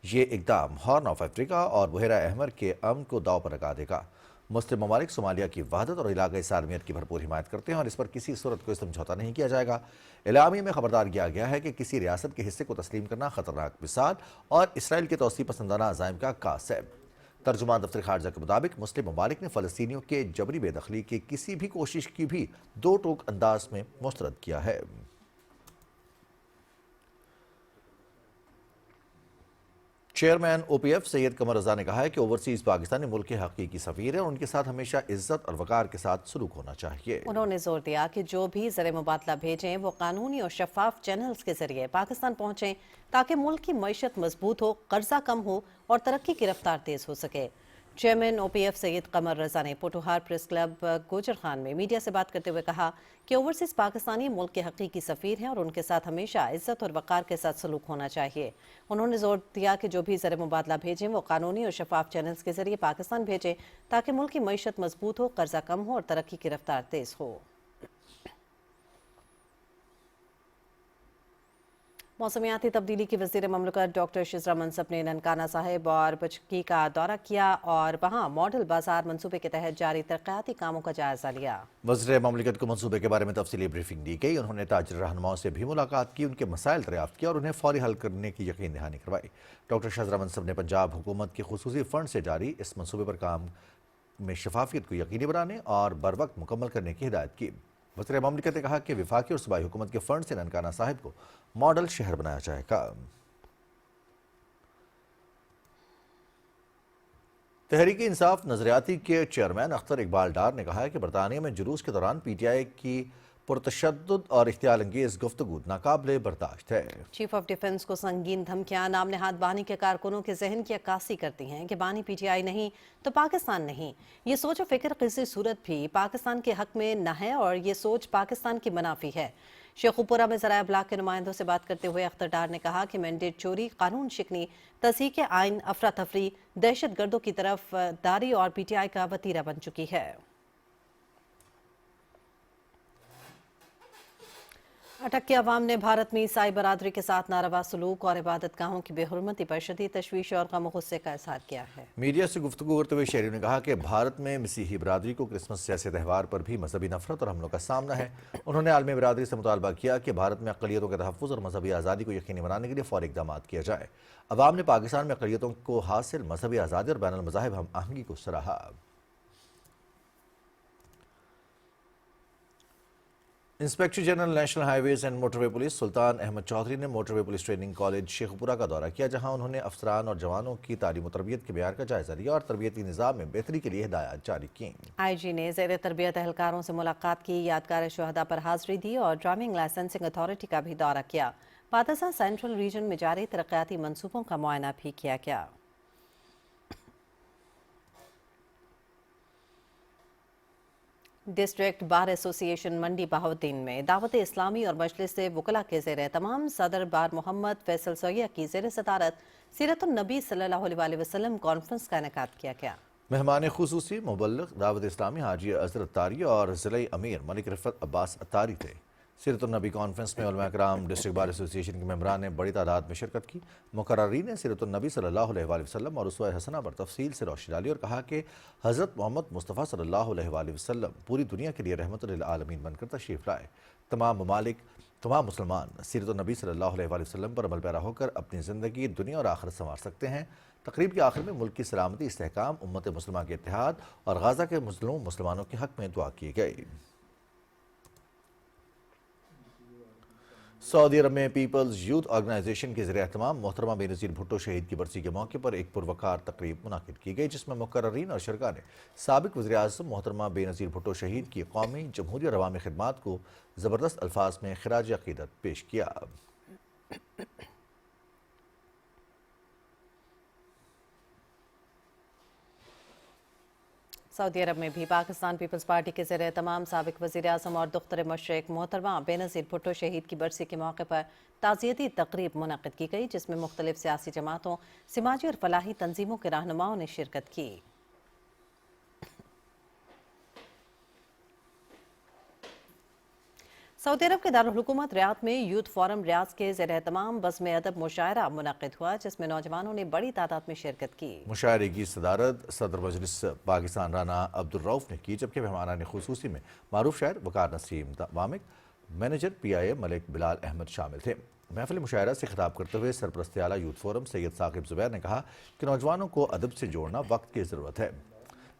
ये इक़दाम हॉर्न ऑफ अफ्रीका और बहरा अहमर के अमन को दाव पर लगा देगा। मुस्लिम ममालिक सोमालिया की वहदत और इलाक़ाई सालमियत की भरपूर हिमायत करते हैं और इस पर किसी सूरत कोई समझौता नहीं किया जाएगा। एलामी में खबरदार किया गया है कि किसी रियासत के हिस्से को तस्लीम करना ख़तरनाक मिसाल और इसराइल के तौसीफ़ पसंदाना अज़ाइम का कास है। तर्जुमान दफ्तर ख़ारजा के मुताबिक मुस्लिम ममालिक ने फ़लस्तीनियों के जबरी बेदखली की किसी भी कोशिश की भी दो टोक अंदाज में मुस्तरद किया है। चेयरमैन OPF सैयद कमर रजा ने कहा है कि ओवरसीज पाकिस्तानी मुल्क के हकीकी सफीर है और उनके साथ हमेशा इज्जत और वकार के साथ सलूक होना चाहिए। उन्होंने जोर दिया कि जो भी ज़र मुबादला भेजें वो कानूनी और शफाफ चैनल्स के जरिए पाकिस्तान पहुँचें ताकि मुल्क की मईशत मजबूत हो, कर्जा कम हो और तरक्की की रफ्तार तेज़ हो सके। चेयरमैन OPF सैयद कमर रजा ने पोटोहार प्रेस क्लब गोजर खान में मीडिया से बात करते हुए कहा कि ओवरसीज पाकिस्तानी मुल्क के हकीकी सफ़ीर हैं और उनके साथ हमेशा इज्जत और वकार के साथ सलूक होना चाहिए। उन्होंने जोर दिया कि जो भी ज़र मुबादला भेजें वो कानूनी और शफाफ चैनल्स के जरिए पाकिस्तान भेजें ताकि मुल्क की मईशत मजबूत हो, कर्जा कम हो और तरक्की की रफ्तार तेज़ हो। मौसमियाती तब्दीली की वज़ीर ममलकत डॉक्टर शिजरा मनसब ने ननकाना साहिब और बचकी का दौरा किया और वहाँ मॉडल बाजार मंसूबे के तहत जारी तरक्याती कामों का जायजा लिया। वज़ीर ममलकत को मंसूबे के बारे में तफसीली ब्रीफिंग दी गई। उन्होंने ताजिर रहनुमाओं से भी मुलाकात की, उनके मसाइल दरियाफ्त किया और उन्हें फौरी हल करने की यकीन दहानी करवाई। डॉक्टर शिजरा मनसब ने पंजाब हुकूमत के खुसूसी फंड से जारी इस मंसूबे पर काम में शफाफियत को यकीनी बनाने और बर वक्त मुकम्मल करने की हिदायत की। वज़ीर ममलकत ने कहा कि वफाकी और सूबाई हुकूमत के फंड से ननकाना साहिब को मॉडल शहर बनाया जाएगा। तहरीक इंसाफ नजरियाती के चेयरमैन अख्तर इकबाल डार ने कहा है कि बरतानिया में जुलूस के दौरान PTI की पुरतशद्दुद और इख्तियाल अंगेज गुफ्तगू नाकाबिले बर्दाश्त है। चीफ ऑफ डिफेंस को संगीन धमकियां नाम नहाद बानी के कारकुनों के जहन की अक्कासी करती हैं कि बानी PTI नहीं तो पाकिस्तान नहीं। ये सोच और फिक्र किसी सूरत भी पाकिस्तान के हक में न है और ये सोच पाकिस्तान की मुनाफी है। शेखुपुरा में ज़राए इब्लाग के नुमाइंदों से बात करते हुए अख्तर डार ने कहा कि मैंडेट चोरी, कानून शिकनी, तस्हीक आइन, अफरा तफरी, दहशत गर्दों की तरफ दारी और PTI का वतीरा बन चुकी है। अटक के अवाम ने भारत में ईसाई बरादरी के साथ नारवा सलूक और इबादत गाहों की बेहुरमती पर शदीद तशवीश और गम गुस्से का इज़हार किया है। मीडिया से गुफ्तगू करते हुए शहरियों ने कहा कि भारत में मसीही बरादरी को क्रिसमस जैसे त्यौहार पर भी मजहबी नफरत और हमलों का सामना है। उन्होंने आलमी बरादरी से मुतालबा किया कि भारत में अक़लियतों के तहफ़्फ़ुज़ और मजहबी आज़ादी को यकीनी बनाने के लिए फ़ौरी इक़दाम किया जाए। अवाम ने पाकिस्तान में अक़लियतों को हासिल मजहबी आज़ादी और बैनुल मज़ाहिब हम आहंगी को सराहा। Inspector general national highways and motorway police Sultan Ahmed Chaudhry ने motorway police training college Sheikhupura का दौरा किया, जहां उन्होंने अफसरान और जवानों की तालीम और तरबियत के मेयार का जायजा लिया और तरबियती निज़ाम में बेहतरी के लिए हिदायत जारी की। IG ने ज़ेर तरबियत एहलकारों से मुलाकात की, यादगार शुहदा पर हाजिरी दी और ड्राइविंग लाइसेंसिंग अथॉरिटी का भी दौरा किया। पादसा सेंट्रल रीजन में जारी तरक्याती मंसूबों का मुआयना भी किया गया। डिस्ट्रिक्ट बार एसोसिएशन मंडी बहाउद्दीन में दावत इस्लामी और मजलिस से वकला के ज़ेर तमाम सदर बार मोहम्मद फैसल सोया की ज़ेर सदारत सीरतुन नबी सल्लल्लाहु अलैहि वसल्लम कॉन्फ्रेंस का इनेकाद किया गया। मेहमान खुसूसी मुबल्लिग दावत इस्लामी हाजी अजरत तारी और ज़िले अमीर मलिक रिफत अब्बास अतारी थे। सीरतुन नबी कॉन्फ्रेंस में उलमा कराम, डिस्ट्रिक्ट बार एसोसिएशन के मेंबरान ने बड़ी तादाद में शिरकत की। मुकर्ररीन ने सीरतुन नबी सल्लल्लाहु अलैहि वसल्लम और उसवा हसना पर तफसील से रोशनी डाली और कहा कि हज़रत मोहम्मद मुस्तफ़ा सल्लल्लाहु अलैहि वसल्लम पूरी दुनिया के लिए रहमतुल लिल आलमीन बनकर तशरीफ़ लाए। तमाम ममालिक, तमाम मुसलमान सीरतुन नबी सल्लल्लाहु अलैहि वसल्लम पर अमल पैरा होकर अपनी ज़िंदगी, दुनिया और आखिरत संवार सकते हैं। तकरीब के आखिर में मुल्क की सलामती, इस्तेहकाम, उम्मत मुस्लिमा के इत्तेहाद और गाज़ा के मज़लूम मुसलमानों के हक़ में दुआ की गई। सऊदी अरब में पीपल्स यूथ ऑर्गेनाइजेशन के ज़रिए एहतमाम मोहतरमा बेनज़ीर भुट्टो शहीद की बरसी के मौके पर एक पुरवकार तकरीब मुनाकिद की गई, जिसमें मुकर्ररीन और शरका ने साबिक़ वज़ीर-ए-आज़म मोहतरमा बेनज़ीर भुट्टो शहीद की कौमी, जमहूरी और अवामी खिदमात को ज़बरदस्त अल्फाज में खिराज अक़ीदत पेश किया। सऊदी अरब में भी पाकिस्तान पीपल्स पार्टी के ज़रिए तमाम साबिक़ वज़ीर-ए-आज़म और दुख्तर मशरिक़ मोहतरमा बेनज़ीर भुट्टो शहीद की बरसी के मौके पर ताज़ियती तकरीब मुनक़िद की गई, जिसमें मुख्तलिफ सियासी जमातों, समाजी और फलाही तंजीमों के रहनुमाओं ने शिरकत की। सऊदी अरब के दारुल हुकूमत रियाद में यूथ फोरम रियाज के ज़ेर एहतमाम बज़्म अदब मुशायरा मुनक़िद हुआ, जिसमें नौजवानों ने बड़ी तादाद में शिरकत की। मुशायरे की सदारत सदर मजलिस पाकिस्तान राना अब्दुल रऊफ ने की, जबकि मेहमानान खुसूसी में मारूफ शायर वकार नसीम वामिक, मैनेजर PIA मलिक बिलाल अहमद शामिल थे। महफिल मुशायरा से खिताब करते हुए सरपरस्त आला यूथ फोरम सैयद साकिब ज़ुबैर ने कहा कि नौजवानों को अदब से जोड़ना वक्त की ज़रूरत है।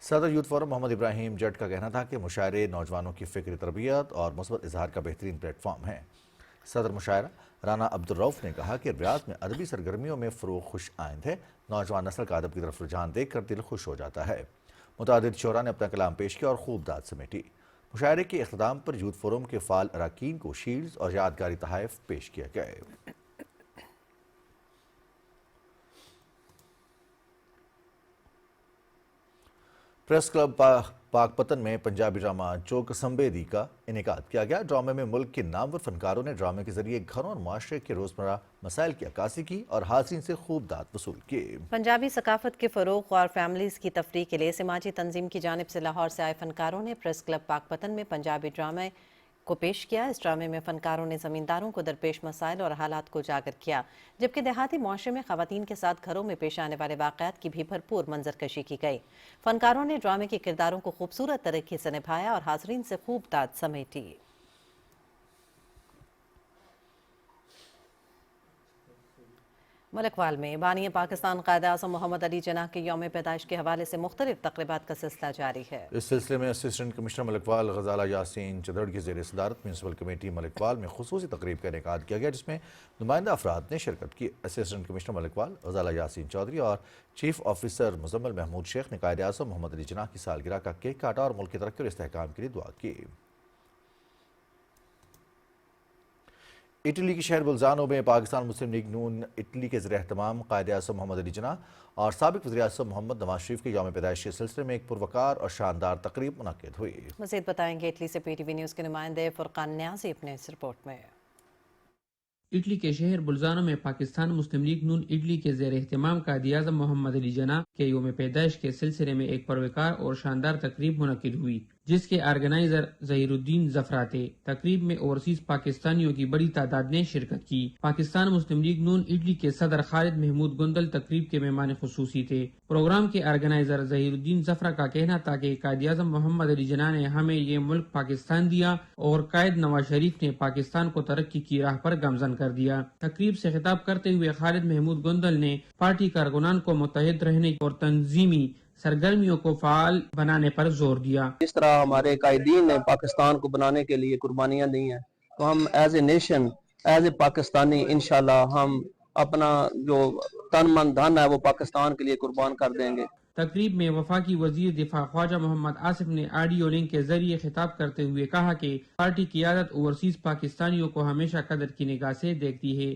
सदर यूथ फोरम मोहम्मद इब्राहिम जट का कहना था कि मुशायरे नौजवानों की फ़िक्री तरबियत और मुस्बत इजहार का बेहतरीन प्लेटफॉर्म है। सदर मुशायरा राना अब्दुल रऊफ ने कहा कि रियाद में अदबी सरगर्मियों में फ़रोग़ खुश आइंद है। नौजवान नस्ल का अदब की तरफ रुझान देख कर दिल खुश हो जाता है। मुतादिद शोरा ने अपना कलाम पेश किया और खूब दाद समेटी। मुशायरे के इख्तिताम पर यूथ फोरम के फ़ाल अरकान को शील्ड्स और यादगारी तोहफ़े पेश किए गए। प्रेस क्लब पाकपतन में पंजाबी ड्रामा चौकसंबे दी का इनेकाद किया गया। ड्रामे में मुल्क के नामवर फनकारों ने ड्रामे के जरिए घरों और माशरे के रोज़मर्रा मसाइल की अक्कासी की और हाज़रीन से खूब दाद वसूल की। पंजाबी सकाफत के फ़रोग़ और फैमिलीज़ की तफरीह के लिए समाजी तंजीम की जानिब से लाहौर से आए फ़नकारों ने प्रेस क्लब पाकपतन में पंजाबी ड्रामे को पेश किया। इस ड्रामे में फ़नकारों ने ज़मींदारों को दरपेश मसाइल और हालात को उजागर किया, जबकि देहाती मुआशरे में ख़वातीन के साथ घरों में पेश आने वाले वाक़यात की भी भरपूर मंजरकशी की गई। फ़नकारों ने ड्रामे के किरदारों को खूबसूरत तरीके से निभाया और हाज़रीन से खूब दाद समेटी। मलकवाल में बानी पाकिस्तान कायद-ए-आज़म मोहम्मद अली जिन्ना के यौम पैदाइश के हवाले से मुख्तलिफ तक़रीबात का सिलसिला जारी है। इस सिलसिले में असिस्टेंट कमिश्नर मलकवाल गजाला यासीन चदड़ की ज़ेर सदारत म्यूनसिपल कमेटी मलकवाल में खुसूसी तकरीब का इनेकाद किया गया, जिसमें नुमाइंदा अफराद ने शिरकत की। असिस्टेंट कमिश्नर मलकवाल गजाला यासीन चौधरी और चीफ ऑफिसर मुजम्मिल महमूद शेख ने कायद-ए-आज़म मोहम्मद अली जिन्ना की सालगिरह का केक काटा और मुल्क की तरक्की और इस्तेहकाम के लिए दुआ की। इटली के शहर बुल्जानो में पाकिस्तान मुस्लिम लीग नून इटली के ज़रिए एहतमाम कायद-ए-आज़म मोहम्मद अली जिन्ना और साबिक़ वज़ीर-ए-आज़म मोहम्मद नवाज शरीफ के यौम पैदाइश के सिलसिले में एक पुरवकार और शानदार तकरीब मुनक़िद हुई। मज़ीद बताएंगे इटली से PTV न्यूज़ के नुमाइंदे फुरकान न्याज़ी अपने इस रिपोर्ट में। इटली के शहर बुल्जानो में पाकिस्तान मुस्लिम लीग नून इटली के ज़ेर एहतमाम कायद-ए-आज़म मोहम्मद अली जिन्ना के यौम पैदाइश के सिलसिले में एक परवकार और शानदार तकरीब मुनक़िद हुई, जिसके ऑर्गेनाइजर ज़हीरुद्दीन ज़फ़रा थे। तकरीब में ओवरसीज पाकिस्तानियों की बड़ी तादाद ने शिरकत की। पाकिस्तान मुस्लिम लीग नून इटली के सदर खालिद महमूद गुंदल तकरीब के मेहमान खुसूसी थे। प्रोग्राम के ऑर्गेनाइजर ज़हीरुद्दीन ज़फ़रा का कहना था कि कायद-ए-आज़म मोहम्मद अली जिन्ना ने हमें ये मुल्क पाकिस्तान दिया और कायद नवाज शरीफ ने पाकिस्तान को तरक्की की राह पर गामज़न कर दिया। तकरीब से खिताब करते हुए खालिद महमूद गुंदल ने पार्टी कारकुनान को मुत्तहिद रहने और तंजीमी सरगर्मियों को फाल बनाने पर जोर दिया। जिस तरह हमारे कायदीन ने पाकिस्तान को बनाने के लिए कुर्बानियां दी हैं, तो हम as a nation, as a Pakistani इंशाल्लाह हम अपना जो तन मन धन है वो पाकिस्तान के लिए कुर्बान कर देंगे। तकरीब में वफाकी वजीर दिफा ख्वाजा मोहम्मद आसिफ ने ऑडियो लिंक के जरिए खिताब करते हुए कहा कि पार्टी की आदत ओवरसीज पाकिस्तानियों को हमेशा कदर की निगाह से देखती है।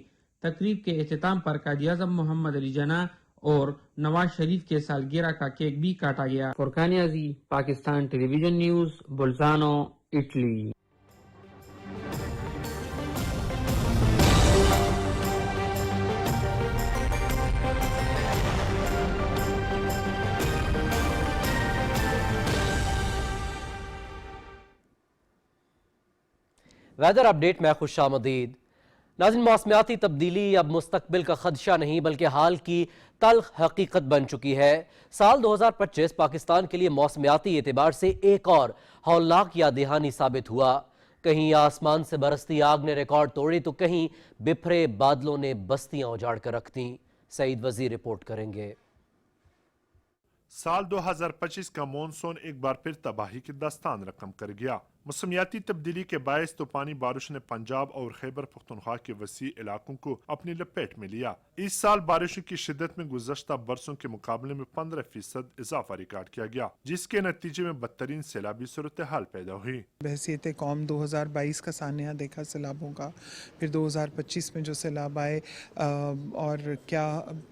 तकरीब के एहतिताम पर कायद-ए-आज़म मोहम्मद अली जना और नवाज शरीफ के सालगिरह का केक भी काटा गया। Furqan Yazi, Pakistan television news, Bolzano, Italy. Weather update में खुशामदीद। नाज़रीन, मौसमियाती तब्दीली अब मुस्तकबिल का खदशा नहीं बल्कि हाल की तल्ख हकीकत बन चुकी है। साल 2025 पाकिस्तान के लिए मौसमियाती एतबार से एक और हौलनाक याद दहानी साबित हुआ। कहीं आसमान से बरसती आग ने रिकॉर्ड तोड़े तो कहीं बिफरे बादलों ने बस्तियां उजाड़ कर रख दी। सईद वजीर रिपोर्ट करेंगे। साल 2025 का मॉनसून एक बार फिर तबाही की दास्तान रकम कर गया। मौसमियाती तब्दीली के बायस तूफानी बारिश ने पंजाब और खैबर पख्तूनख्वा के वसी इलाकों को अपनी लपेट में लिया। इस साल बारिशों की शिद्दत में गुज़श्ता बरसों के मुकाबले में 15% इजाफा रिकॉर्ड किया गया, जिसके नतीजे में बदतरीन सैलाबी सूरत हाल पैदा हुई। बहसीत कौम 2022 का सानिया देखा सैलाबों का, फिर 2025 में जो सैलाब आए और क्या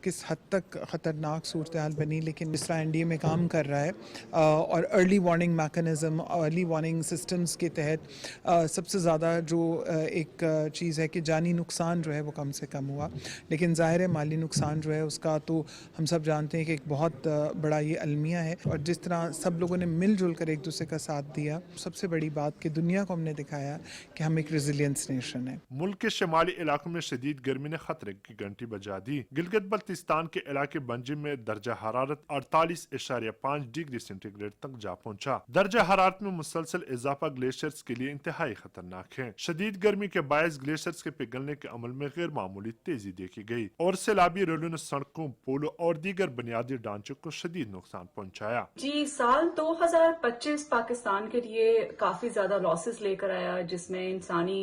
किस हद तक ख़तरनाक सूरत हाल बनी। लेकिन जिस तरह NDA में काम कर रहा है और early warning mechanism, early warning systems के तहत सबसे ज़्यादा जो एक चीज़ है कि जानी नुकसान जो है वो कम से कम हुआ, लेकिन ज़ाहिर है माली नुकसान जो है उसका तो हम सब जानते हैं कि एक बहुत बड़ा ये अलमिया है। और जिस तरह सब लोगों ने मिलजुल कर एक दूसरे का साथ दिया, सबसे बड़ी बात कि दुनिया को हमने दिखाया कि हम एक रेजिलियंस नेशन है। मुल्क के शुमाली इलाकों में शदीद गर्मी ने खतरे की घंटी बजा दी। गिलगित बल्तिस्तान के इलाके बंजिम में दर्जा हरारत 48.5 डिग्री सेंटीग्रेड तक जा पहुंचा। दर्जा हरारत में मुसलसल इजाफा ग्लेशियर्स के लिए इंतहाई खतरनाक है। शदीद गर्मी के बायस ग्लेशियर्स के पिघलने के अमल में गैर मामूली तेजी देखी गई और सैलाबी रेलों ने सड़कों, पुलों और दीगर बुनियादी ढांचों को शदीद नुकसान पहुंचाया। जी, साल 2025 पाकिस्तान के लिए काफी ज्यादा लॉसेस लेकर आया, जिसमें इंसानी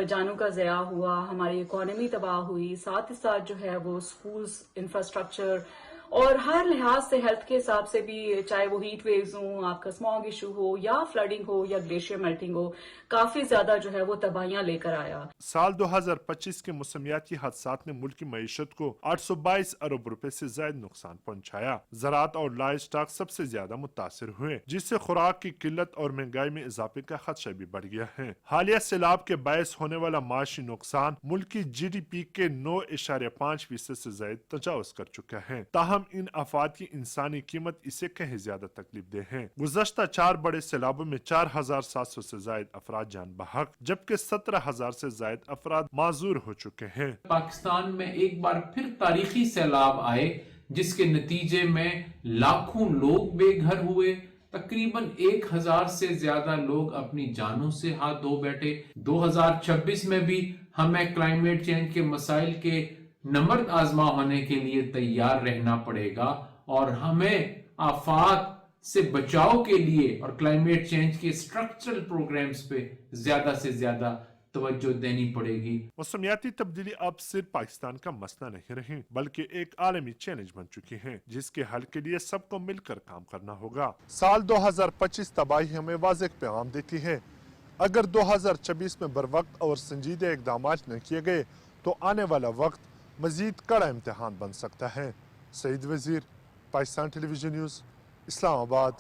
जानों का ज़या हुआ, हमारी इकोनॉमी तबाह हुई, साथ ही साथ जो है वो स्कूल्स, इंफ्रास्ट्रक्चर और हर लिहाज से हेल्थ के हिसाब से भी, चाहे वो हीट वेव्स हो, आपका स्मॉग इशू हो या फ्लडिंग हो या ग्लेशियर मेल्टिंग हो, काफी ज्यादा जो है वो तबाहियां लेकर आया। साल 2025 के मौसमियाती हादसात ने मुल्क की मईशत को 822 अरब रुपए से ज्यादा नुकसान पहुंचाया। ज़राअत और लाइव स्टॉक सबसे ज्यादा मुतासिर हुए, जिससे खुराक की किल्लत और महंगाई में इजाफे का खदशा भी बढ़ गया है। हालिया सैलाब के बायस होने वाला माशी नुकसान मुल्क की GDP के 9.5% से ज्यादा तजावुज कर चुका है। ताहम इन आफात की इंसानी कीमत इसे कहीं ज्यादा तकलीफ दे है। गुज़श्ता 4 बड़े सैलाबों में 4700 से ज्यादा अफराद जान बहक, जबकि 17,000 से ज्यादा अफराद माजूर हो चुके हैं। पाकिस्तान में एक बार फिर तारीखी सैलाब आए, जिसके नतीजे में लाखों लोग बेघर हुए। तकरीबन 1000 से ज्यादा लोग अपनी जानों से हाथ धो बैठे। 2026 में भी हमें क्लाइमेट चेंज के मसाइल के नमर्द आजमा होने के लिए तैयार रहना पड़ेगा और हमें आफात से बचाव के लिए और क्लाइमेट चेंज के स्ट्रक्चरल प्रोग्राम्स पे ज्यादा से ज्यादा तवज्जो देनी पड़ेगी। मौसमियाती तब्दीली अब सिर्फ पाकिस्तान का मसला नहीं रही, बल्कि एक आलमी चैलेंज बन चुकी है, जिसके हल के लिए सबको मिलकर काम करना होगा। साल 2025 तबाही हमें वाज़ेह पैगाम देती है। अगर 2026 में बर वक्त और संजीदा इक़दाम न किए गए तो आने वाला वक्त मजीद कड़ा इम्तिहान बन सकता है। सईद वजीर, पाकिस्तान टेलीविजन न्यूज़, इस्लामाबाद।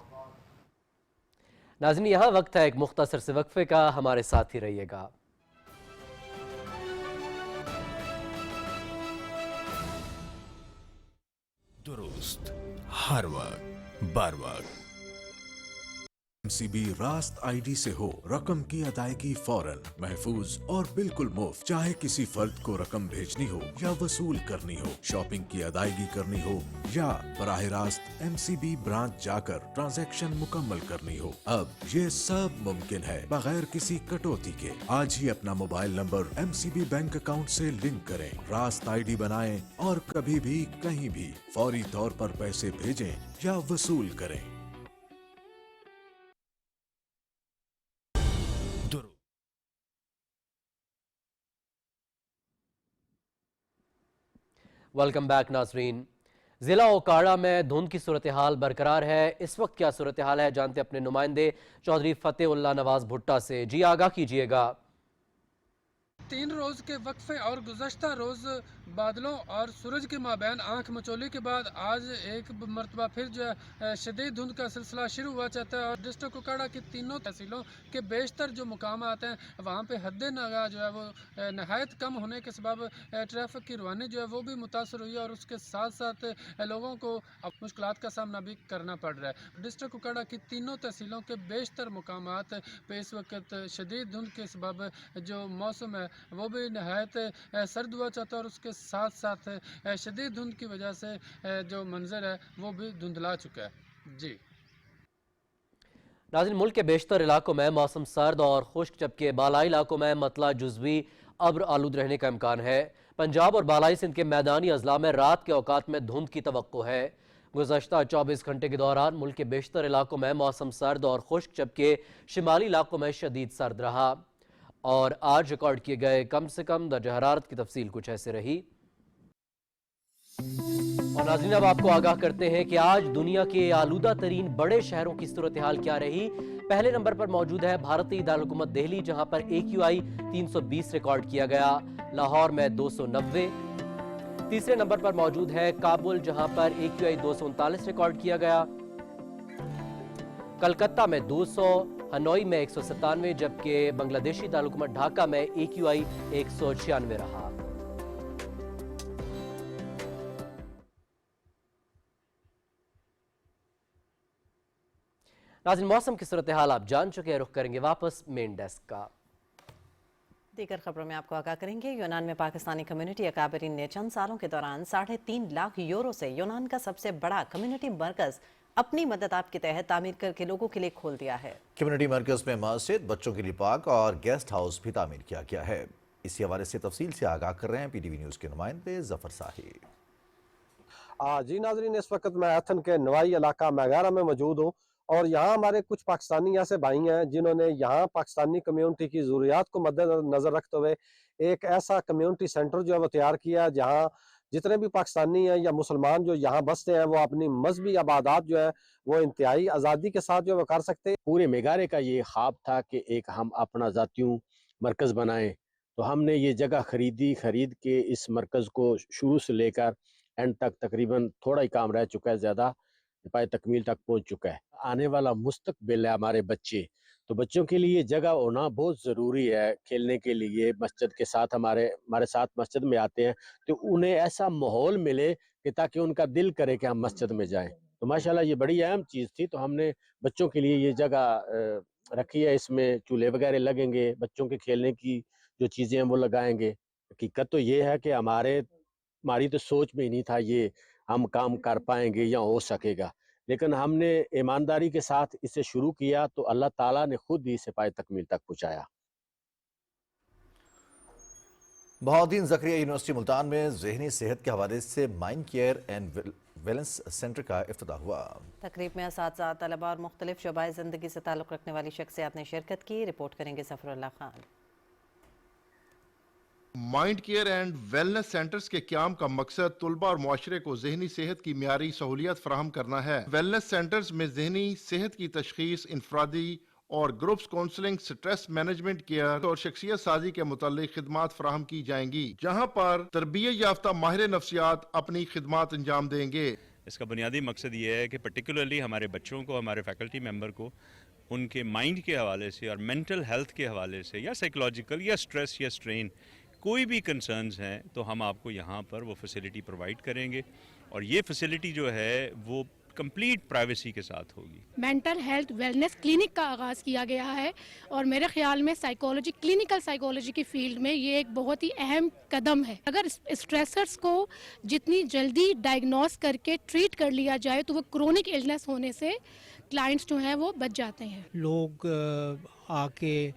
नाज़रीन, यहाँ वक्त है एक मुख्तसर से वक्फे का, हमारे साथ ही रहिएगा। दुरुस्त हर वक्त, बर वक्त। MCB रास्त ID से हो रकम की अदायगी फौरन, महफूज और बिल्कुल मुफ्त। चाहे किसी फर्द को रकम भेजनी हो या वसूल करनी हो, शॉपिंग की अदायगी करनी हो या बराह रास्त MCB ब्रांच जाकर ट्रांजैक्शन मुकम्मल करनी हो, अब ये सब मुमकिन है बगैर किसी कटौती के। आज ही अपना mobile number MCB bank account से लिंक करें, रास्त ID बनाएं और कभी भी कहीं भी फौरी तौर पर पैसे भेजें या वसूल करें। वेलकम बैक नाजरीन। जिला ओकाड़ा में धुंध की सूरत हाल बरकरार है। इस वक्त क्या सूरत हाल है जानते अपने नुमाइंदे चौधरी फतेहुल्लाह नवाज भुट्टा से। जी आगाह कीजिएगा। 3 रोज के वक्फे और गुज़श्ता रोज बादलों और सूरज के माबैन आंख मचोली के बाद आज एक मरतबा फिर जो है शदीद धुंध का सिलसिला शुरू हुआ चाहता है और डिस्ट्रिक्ट ओकाड़ा की तीनों तहसीलों के बेशतर जो मुकाम आते हैं वहाँ पे हद नगा जो है वो नहायत कम होने के सबब ट्रैफिक की रवानी जो है वो भी मुतासर हुई है और उसके साथ साथ लोगों को अब मुश्किलात का सामना भी करना पड़ रहा है। डिस्ट्रिक्ट ओकाड़ा की तीनों तहसीलों के बेशतर मुकामात पे इस वक्त शदीद धुंध के सबब जो मौसम है वो भी नहायत सर्द हुआ चाहता है और उसके साथ साथ शदीद धुंध की वजह से जो मंजर है वो भी धुंधला चुका है। जी नाज़रीन, मुल्क के बेशतर इलाकों में मौसम सर्द और खुश्क, जबकि बालाई इलाकों में मतला जुज़वी अब्र आलूद रहने का इम्कान है। पंजाब और बालाई सिंध के मैदानी अजला में रात के औकात में धुंध की तवक्को है। गुज़श्ता 24 घंटे के दौरान मुल्क के बेशतर इलाकों में मौसम सर्द और खुश्क, जबकि शिमाली इलाकों में शदीद सर्द रहा। और आज रिकॉर्ड किए गए कम से कम दर्जा हरारत की तफसील कुछ ऐसे रही। और नाज़रीन, अब आपको आगाह करते हैं कि आज दुनिया के आलूदा तरीन बड़े शहरों की सूरत हाल क्या रही। पहले नंबर पर मौजूद है भारतीय दारुल-हुकूमत दिल्ली, जहां पर AQI 320 रिकॉर्ड किया गया। लाहौर में 290। तीसरे नंबर पर मौजूद है काबुल, जहां पर AQI 239 रिकॉर्ड किया गया। कलकत्ता में 200, हनोई में 197, जबकि बांग्लादेशी दारुल-हुकूमत ढाका में AQI 196 रहा। नाज़रीन, मौसम की सूरत हाल आप जान चुके हैं। रुख करेंगे वापस मेन डेस्क का। दीगर खबरों में आपको आगाह करेंगे। यूनान में पाकिस्तानी कम्युनिटी अकाबरीन ने चंद सालों के दौरान 3.5 लाख यूरो से यूनान का सबसे बड़ा कम्युनिटी मरकज अपनी मदद आपके तहत तामीर करके लोगों के लिए खोल दिया है। कम्युनिटी मरकज में मस्जिद, बच्चों के लिए पार्क और गेस्ट हाउस भी तामीर किया गया है। इसी हवाले से तफसील से आगाह कर रहे हैं PTV न्यूज़ के नुमाइंदे जफर साहिब। जी नाजरीन, इस वक्त मैं एथन के नवाई इलाका मैगारा में मौजूद हूँ और यहाँ हमारे कुछ पाकिस्तानी ऐसे भाई हैं जिन्होंने यहाँ पाकिस्तानी कम्युनिटी की ज़रूरियात को मद्देनज़र रखते हुए एक ऐसा कम्युनिटी सेंटर जो है वो तैयार किया, जहाँ जितने भी पाकिस्तानी हैं या मुसलमान जो यहाँ बसते हैं वो अपनी मजहबी इबादत जो है वो इंतहाई आज़ादी के साथ जो है वो कर सकते हैं। पूरे मेगारे का ये ख्वाब था कि एक हम अपना ज़ातियों मरकज़ बनाएं, तो हमने ये जगह खरीद के इस मरकज़ को शुरू से लेकर एंड तक तकरीबन थोड़ा ही काम रह चुका है, ज़्यादा पाए तकमील तक पहुंच चुका है। आने वाला मुस्तकबिल है हमारे बच्चे, तो बच्चों के लिए जगह होना बहुत ज़रूरी है। खेलने के लिए मस्जिद के साथ हमारे साथ मस्जिद में आते हैं तो उन्हें ऐसा माहौल मिले कि ताकि उनका दिल करे कि हम मस्जिद में जाएं। तो माशाल्लाह ये बड़ी अहम चीज़ थी, तो हमने बच्चों के लिए ये जगह रखी है। इसमें चूल्हे वगैरह लगेंगे, बच्चों के खेलने की जो चीज़ें हैं वो लगाएंगे। हकीकत तो ये है कि हमारी तो सोच में ही नहीं था ये हम काम कर पाएंगे या हो सकेगा, लेकिन हमने ईमानदारी के साथ इसे शुरू किया तो अल्लाह ताला ने खुद ही इसे पाए तकमील तक पहुँचाया। बहाउद्दीन ज़करिया यूनिवर्सिटी मुल्तान में ज़हनी सेहत के हवाले से mind care and valence centre का इफ्तिताह हुआ। तकरीब में असातिज़ा, तलबा और मुख्तलिफ शोबाए ज़िंदगी से ताल्लुक़ रखने वाली शख्सियात ने शिरकत की। रिपोर्ट करेंगे Safarullah Khan. Mind care and wellness centres के क़याम का मकसद तलबा और मुआशरे को ज़हनी सेहत की मियारी सहूलियत फराहम करना है। वेलनेस सेंटर्स में ज़हनी सेहत की तशख़ीस, इनफरादी और groups counselling, stress management care और शख्सियत साजी के मुतालिक खिदमात फराहम की जाएंगी, जहाँ पर तरबियत याफ्ता माहिर नफ्सियात अपनी खिदमात अंजाम देंगे। इसका बुनियादी मकसद ये है कि पर्टिकुलरली हमारे बच्चों को, हमारे फैकल्टी मेंबर को उनके माइंड के हवाले से और मेंटल हेल्थ के हवाले से या साइकोलॉजिकल या स्ट्रेस या स्ट्रेन कोई भी कंसर्न्स हैं तो हम आपको यहाँ पर वो फैसिलिटी प्रोवाइड करेंगे। और ये फैसिलिटी जो है वो कंप्लीट प्राइवेसी के साथ होगी। मेंटल हेल्थ वेलनेस क्लिनिक का आगाज़ किया गया है और मेरे ख्याल में साइकोलॉजी, क्लिनिकल साइकोलॉजी की फील्ड में ये एक बहुत ही अहम कदम है। अगर स्ट्रेसर्स को जितनी जल्दी डायग्नोस करके ट्रीट कर लिया जाए तो वो क्रोनिक इलनेस होने से क्लाइंट्स जो हैं वो बच जाते हैं। लोग आके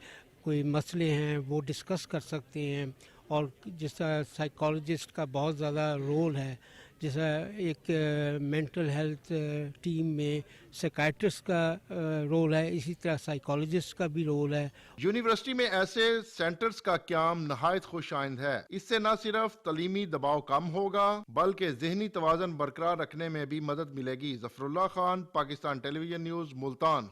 कोई मसले हैं वो डिस्कस कर सकते हैं, और जैसा साइकोलॉजिस्ट का बहुत ज़्यादा रोल है, जैसा एक मेंटल हेल्थ टीम में साइकियाट्रिस्ट का रोल है, इसी तरह साइकोलॉजिस्ट का भी रोल है। यूनिवर्सिटी में ऐसे सेंटर्स का क्याम नहायत खुश आइंद है। इससे न सिर्फ तलीमी दबाव कम होगा बल्कि जहनी तवाज़न बरकरार रखने में भी मदद मिलेगी। Zafrullah Khan, Pakistan television news, Multan.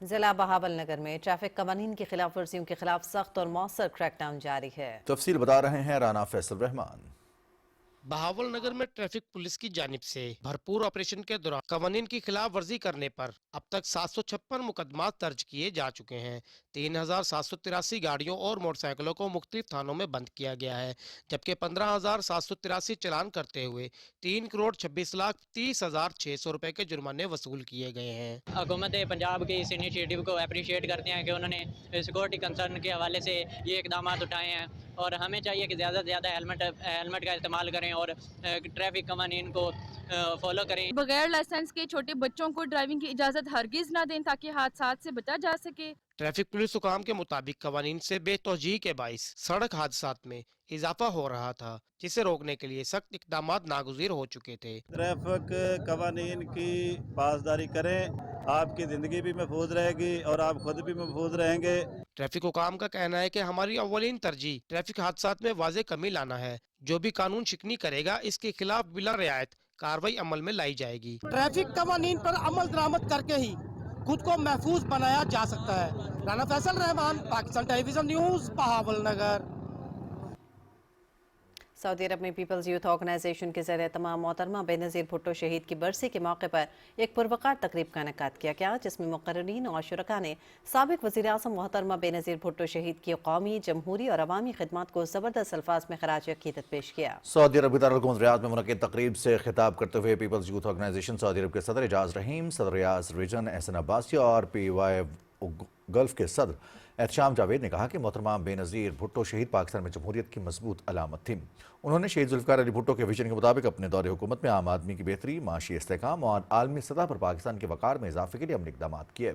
जिला बहावल नगर में ट्रैफिक कवानीन की खिलाफ वर्जियों के खिलाफ सख्त और मौसर क्रैकडाउन जारी है। तफसील बता रहे हैं राना फैसल रहमान। बहावल नगर में ट्रैफिक पुलिस की जानिब से भरपूर ऑपरेशन के दौरान कवानीन की खिलाफ वर्जी करने पर अब तक 756 मुकदमा दर्ज किए जा चुके हैं। 3783 गाड़ियों और मोटरसाइकिलों को मुख्तलिफ थानों में बंद किया गया है, जबकि 15783 चालान करते हुए 3,26,30,600 रुपए के जुर्माने वसूल किए गए हैं। हुकूमत पंजाब के इस इनिशिएटिव को अप्रिशिएट करते हैं कि उन्होंने सिक्योरिटी कंसर्न के हवाले से ये इकदाम उठाए हैं, और हमें चाहिए कि ज़्यादा से ज़्यादा हेलमेट का इस्तेमाल करें और ट्रैफिक कवानीन को फॉलो करें। बगैर लाइसेंस के छोटे बच्चों को ड्राइविंग की इजाज़त हरगिज़ ना दें ताकि हादसात से बचा जा सके। ट्रैफिक पुलिस हुकाम के मुताबिक कवानीन से बेतौजीह के बाइस सड़क हादसात में इजाफा हो रहा था, जिसे रोकने के लिए सख्त इकदाम नागुज़ीर हो चुके थे। ट्रैफिक कवानीन की पासदारी करें, आपकी ज़िंदगी भी महफूज रहेगी और आप खुद भी महफूज रहेंगे। ट्रैफिक हुकाम का कहना है कि हमारी अव्वलीन तरजीह ट्रैफिक हादसात में वाज़े कमी लाना है। जो भी कानून शिकनी करेगा इसके खिलाफ बिला रियायत कार्रवाई अमल में लाई जाएगी। ट्रैफिक कवानीन पर अमल दरामद करके ही खुद को महफूज बनाया जा सकता है। राना फैसल रहमान, पाकिस्तान टेलीविजन न्यूज़, बहावल नगर। सऊदी अरब में पीपल्स यूथ ऑर्गेनाइजेशन के ज़रिए तमाम मोहतरमा बेनज़ीर भुट्टो शहीद की बरसी के मौके पर एक पुरवकार तकरीब का इनेकाद किया गया, जिसमें मुक़र्ररीन और शुरका ने साबिक़ वज़ीर-ए-आज़म मोहतरमा बेनज़ीर भुट्टो शहीद की कौमी, जमहूरी और अवामी खिदमत को ज़बरदस्त अल्फाज में खराज अक़ीदत पेश किया। सऊदी अरब के दारुल हुकूमत रियाद में मुनक़िद तकरीब से खिताब करते हुए पीपल्स यूथ ऑर्गेनाइजेशन सऊदी अरब के सदर एजाज रहीम, सदर रियाज रीजन एहसन अब्बासी और PY गल्फ के सदर एहतशाम जावेद ने कहा कि मोहतरमा बेनज़ीर भुट्टो शहीद पाकिस्तान में जमहूरियत की मजबूत अलामत थी। उन्होंने शहीद जुल्फ़िकार अली भुट्टो के विजन के मुताबिक अपने दौरे हुकूमत में आम आदमी की बेहतरी, माशी इस्तेहकाम और आलमी सतह पर पाकिस्तान के वक़ार में इजाफे के लिए अमली इक़दाम किए।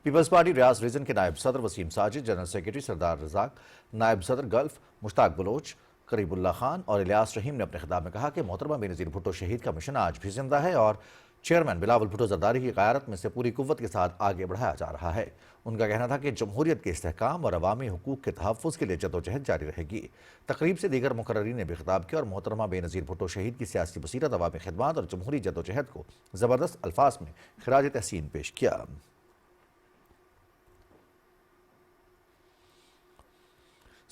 पीपल्स पार्टी रियाज रीजन के नायब सदर वसीम साजिद, जनरल सेक्रेटरी सरदार रज़ाक, नायब सदर गल्फ मुश्ताक बलोच, करीबुल्लाह खान और इलियास रहीम ने अपने खिताब में कहा कि मोहतरमा बेनज़ीर भुट्टो शहीद का मिशन आज भी जिंदा है और चेयरमैन बिलावल भुट्टो ज़रदारी की क़यादत में से पूरी कुव्वत के साथ आगे बढ़ाया जा रहा है। उनका कहना था कि जमहूरियत के इस्तेहकाम और अवामी हुकूक के तहफ़्फ़ुज़ के लिए जद्दोजहद जारी रहेगी। तकरीब से दीगर मुक़र्ररीन ने भी खिताब किया और मोहतरमा बेनज़ीर भुट्टो शहीद की सियासी बसीरत, अवामी खिदमत और जमहूरी जद्दोजहद को ज़बरदस्त अल्फाज में खिराज तहसीन पेश किया।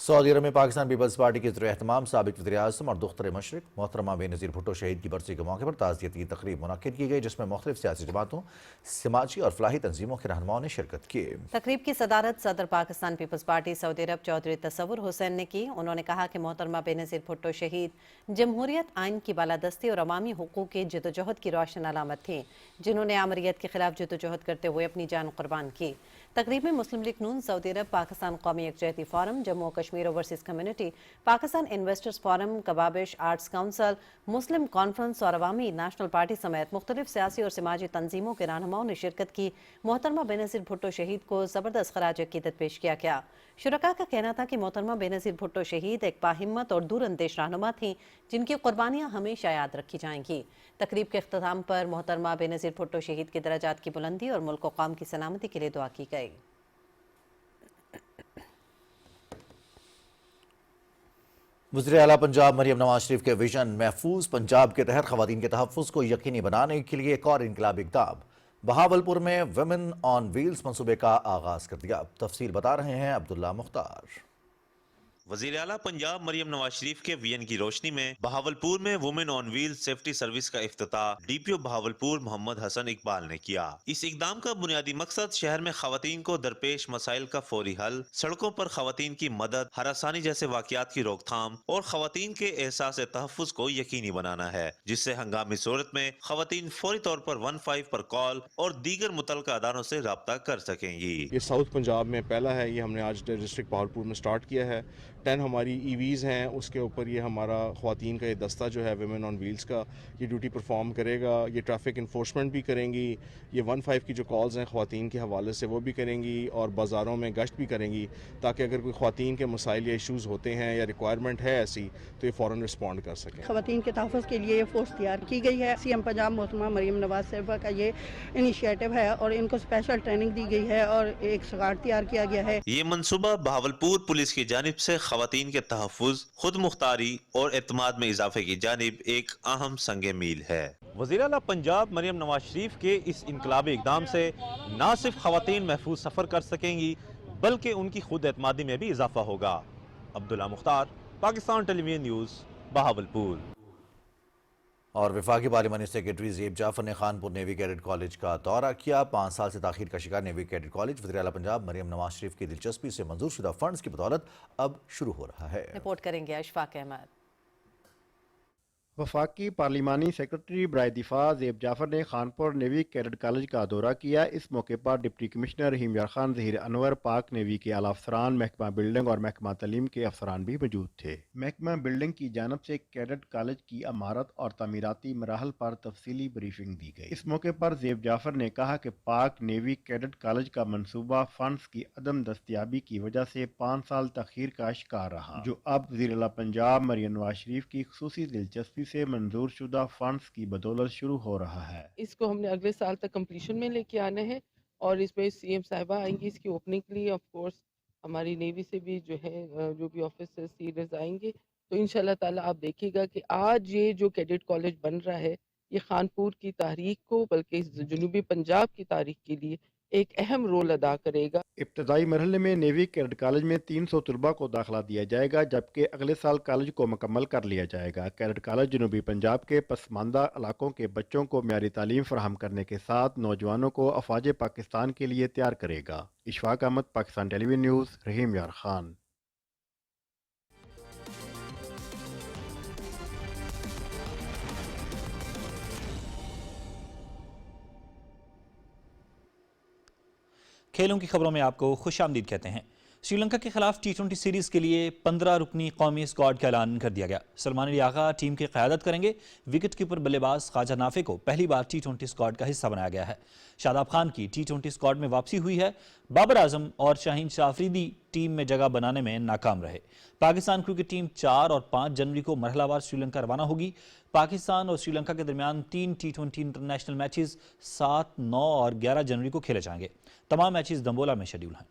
सऊदी अरब में पाकिस्तान पीपल्स पार्टी के ज़रिए-ए-एहतमाम साबिक़ वज़ीर-ए-आज़म और दुख्तर मशरिक़ मोहतरमा बेनज़ीर भुट्टो शहीद की बरसी के मौके पर ताज़ियती तकरीब मुनक़्क़िद की गई, जिसमें मुख्तलिफ सियासी जमातों, समाजी और फलाही तंजीमों के रहनुमाओं ने शिरकत की। तकरीब की सदारत सदर पाकिस्तान पीपल्स पार्टी सऊदी अरब चौधरी तसव्वुर हुसैन ने की। उन्होंने कहा कि मोहतरमा बेनज़ीर भुट्टो शहीद जमहूरियत, आइन की बालादस्ती और अवामी हुकूक की जदोजहद की रोशन अलामत थी, जिन्होंने आमरीत के खिलाफ जदोजहद करते हुए अपनी जान कुर्बान की। तकरीब में Muslim league Noon, Saudi Arab, Pakistan Qaumi Yakjehti forum, Jammu Kashmir overseas community, Pakistan investors forum, Kababish arts council, Muslim conference और अवामी नेशनल पार्टी समेत मुख्तलिफ सियासी और समाजी तंजीमों के रहनुमाओं ने शिरकत की। मोहतरमा बेनज़ीर भुट्टो शहीद को ज़बरदस्त खराज अक़ीदत पेश किया गया। शुरका का कहना था कि मोहतरमा बेनज़ीर भुट्टो शहीद एक बाहिम्मत और दूरअंदेश रहनुमा थी, जिनकी कुर्बानियाँ हमेशा याद रखी जाएंगी। तकरीब के अख्ताम पर मोहतरमा बेनज़ीर भुट्टो शहीद के दराजात की बुलंदी और मुल्क व कौम की सलामती के लिए दुआ की गई। वज़ीर आला पंजाब मरियम नवाज शरीफ के विजन महफूज पंजाब के तहत ख़वातीन के तहफ़्फ़ुज़ को यकीनी बनाने के लिए एक और इनकलाबी इक़दाम। बहावलपुर में वुमेन ऑन व्हील्स मंसूबे का आगाज़ कर दिया। तफसील बता रहे हैं अब्दुल्ला मुख्तार। वज़ीर आला पंजाब मरियम नवाज शरीफ के वीएन की रोशनी में बहावलपुर में women on wheel safety service का इफ्तिताह डीपीओ बहावलपुर मोहम्मद हसन इकबाल ने किया। इस इकदाम का बुनियादी मकसद शहर में खवातीन को दरपेश मसाइल का फौरी हल, सड़कों पर खवातीन की मदद, हरासानी जैसे वाकयात की रोकथाम और खवातीन के एहसास तहफ़्फ़ुज़ को यकीनी बनाना है, जिससे हंगामी सूरत में खवातीन फौरी तौर पर 15 पर कॉल और दीगर मुतल्लिक़ अदारों से राब्ता कर सकेंगी। ये साउथ पंजाब में पहला है, ये हमने आज डिस्ट्रिक्ट बहावलपुर में स्टार्ट किया है। 10 हमारी ईवीज़ हैं, उसके ऊपर ये हमारा ख़वातीन का ये दस्ता जो है विमेन ऑन व्हील्स का, ये ड्यूटी परफॉर्म करेगा। ये ट्रैफिक इन्फोर्समेंट भी करेंगी, ये 15 की जो कॉल्स हैं ख़वातीन के हवाले से वो भी करेंगी और बाज़ारों में गश्त भी करेंगी, ताकि अगर कोई ख़वातीन के मसाइल या इशूज़ होते हैं या रिक्वायरमेंट है ऐसी तो ये फ़ौरन रिस्पॉन्ड कर सकें। ख़वातीन के तहफ़्फ़ुज़ के लिए ये फोर्स तैयार की गई है। सीएम पंजाब मोहतरमा मरियम नवाज साहिबा का ये इनिशिएटिव है और इनको स्पेशल ट्रेनिंग दी गई है और एक स्क्वाड तैयार किया गया है। ये मनसूबा बहावलपुर पुलिस की जानिब से खवातीन के तहफ़्फ़ुज़, खुद मुख्तारी और एतमाद में इजाफे की जानिब एक अहम संगे मील है। वज़ीर आला पंजाब मरियम नवाज शरीफ के इस इनकलाबी इक़दाम से न सिर्फ खवातीन महफूज सफ़र कर सकेंगी बल्कि उनकी खुद एतमादी में भी इजाफा होगा। Abdullah Mukhtar, Pakistan television news, Bahawalpur. और वफाकी पार्लिमानी सेक्रेटरी ज़ेब जाफर ने खानपुर नेवी कैडेट कॉलेज का दौरा किया। 5 साल से ताख़ीर का शिकार नेवी कैडेट कॉलेज वज़ीर आला पंजाब मरियम नवाज शरीफ की दिलचस्पी से मंजूर शुदा फंड्स की बदौलत अब शुरू हो रहा है। रिपोर्ट करेंगे अशफाक अहमद। वफाकी पार्लिमानी सेक्रेटरी बराए दिफा ज़ेब जाफर ने खानपुर नेवी कैडेट कॉलेज का दौरा किया। इस मौके पर डिप्टी कमिश्नर रहीम यार खान, ज़हीर अनवर, पाक नेवी के आला अफसरान, महकमा बिल्डिंग और महकमा तालीम के अफसरान भी मौजूद थे। महकमा बिल्डिंग की जानब से कैडेट कॉलेज की इमारत और तमीराती मराहल पर तफसीली ब्रीफिंग दी गई। इस मौके पर ज़ेब जाफर ने कहा कि पाक नेवी कैडेट कॉलेज का मनसूबा फंड्स की अदम दस्तियाबी की वजह से 5 साल तखीर का शिकार रहा, जो अब वज़ीर आला पंजाब मरियम नवाज शरीफ की खुसूसी दिलचस्पी से मंजूर शुदा फंड्स की बदौलत शुरू हो रहा है। इसको हमने अगले साल तक कंप्लीशन में लेके आना है और इसमें सीएम साहिबा आएंगी इसकी ओपनिंग के लिए। ऑफ कोर्स हमारी नेवी से भी जो है जो भी ऑफिसर्स सीनियर्स आएंगे, तो इंशाल्लाह ताला आप देखिएगा कि आज ये जो कैडेट कॉलेज बन रहा है ये खानपुर की तारीख को बल्कि जनूबी पंजाब की तारीख के लिए एक अहम रोल अदा करेगा। इब्तदाई मरहले में नेवी कैडेट कॉलेज में 300 तलबा को दाखिला दिया जाएगा, जबकि अगले साल कॉलेज को मुकम्मल कर लिया जाएगा। कैडेट कॉलेज जनूबी पंजाब के पसमानदा इलाकों के बच्चों को म्यारी तालीम फराहम करने के साथ नौजवानों को अफवाज पाकिस्तान के लिए तैयार करेगा। इशफाक अहमद, पाकिस्तान टेलीविजन न्यूज़, रहीम यार खान। खेलों की खबरों में आपको खुशामदीद कहते हैं। श्रीलंका के खिलाफ T20 सीरीज के लिए 15 रुकनी कौमी स्क्वाड का ऐलान कर दिया गया। सलमान अली आगा टीम की क़यादत करेंगे। विकेट कीपर बल्लेबाज ख्वाजा नाफे को पहली बार T20 स्क्वाड का हिस्सा बनाया गया है। शादाब खान की T20 स्क्वाड में वापसी हुई है। बाबर आजम और शाहीन शाह अफरीदी टीम में जगह बनाने में नाकाम रहे। पाकिस्तान क्रिकेट टीम 4 और 5 जनवरी को मरहलावार श्रीलंका रवाना होगी। पाकिस्तान और श्रीलंका के दरमियान 3 T20 इंटरनेशनल मैचेस 7, 9 और 11 जनवरी को खेले जाएंगे। तमाम मैचेस दंबोला में शेड्यूल हैं।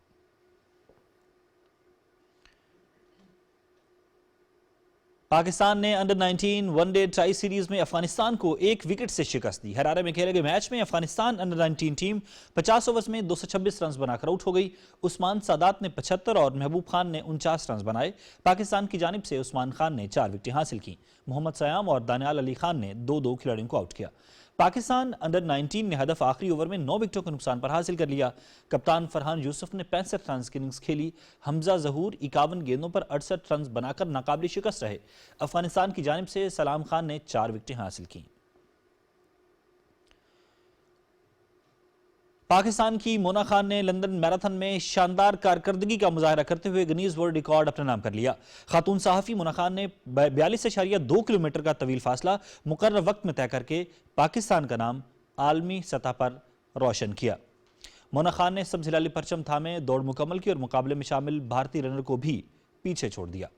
पाकिस्तान ने अंडर 19 वनडे ट्राई सीरीज में अफगानिस्तान को 1 विकेट से शिकस्त दी। हरारे में खेले गए मैच में अफगानिस्तान अंडर 19 टीम 50 ओवर्स में 226 रन बनाकर आउट हो गई। उस्मान सादात ने 75 और महबूब खान ने 49 रन बनाए। पाकिस्तान की जानिब से उस्मान खान ने 4 विकेटें हासिल की। मोहम्मद सयाम और दानियाल अली खान ने 2-2 खिलाड़ियों को आउट किया। पाकिस्तान अंडर 19 ने हदफ आखिरी ओवर में 9 विकेटों के नुकसान पर हासिल कर लिया। कप्तान फरहान यूसुफ ने 65 रन की इनिंग्स खेली। हमजा जहूर 51 गेंदों पर 68 रन बनाकर नाकाबिल शिकस्त रहे। अफगानिस्तान की जानिब से सलाम खान ने 4 विकेटें हासिल की। पाकिस्तान की मोना खान ने लंदन मैराथन में शानदार कारकर्दगी का मुजाहरा करते हुए गिनीज वर्ल्ड रिकॉर्ड अपने नाम कर लिया। खातून सहाफ़ी मोना खान ने 42.2 किलोमीटर का तवील फासला मुकर्रर वक्त में तय करके पाकिस्तान का नाम आलमी सतह पर रोशन किया। मोना खान ने सब हिलाली परचम थामे दौड़ मुकम्मल की और मुकाबले में शामिल भारतीय रनर को भी पीछे छोड़ दिया।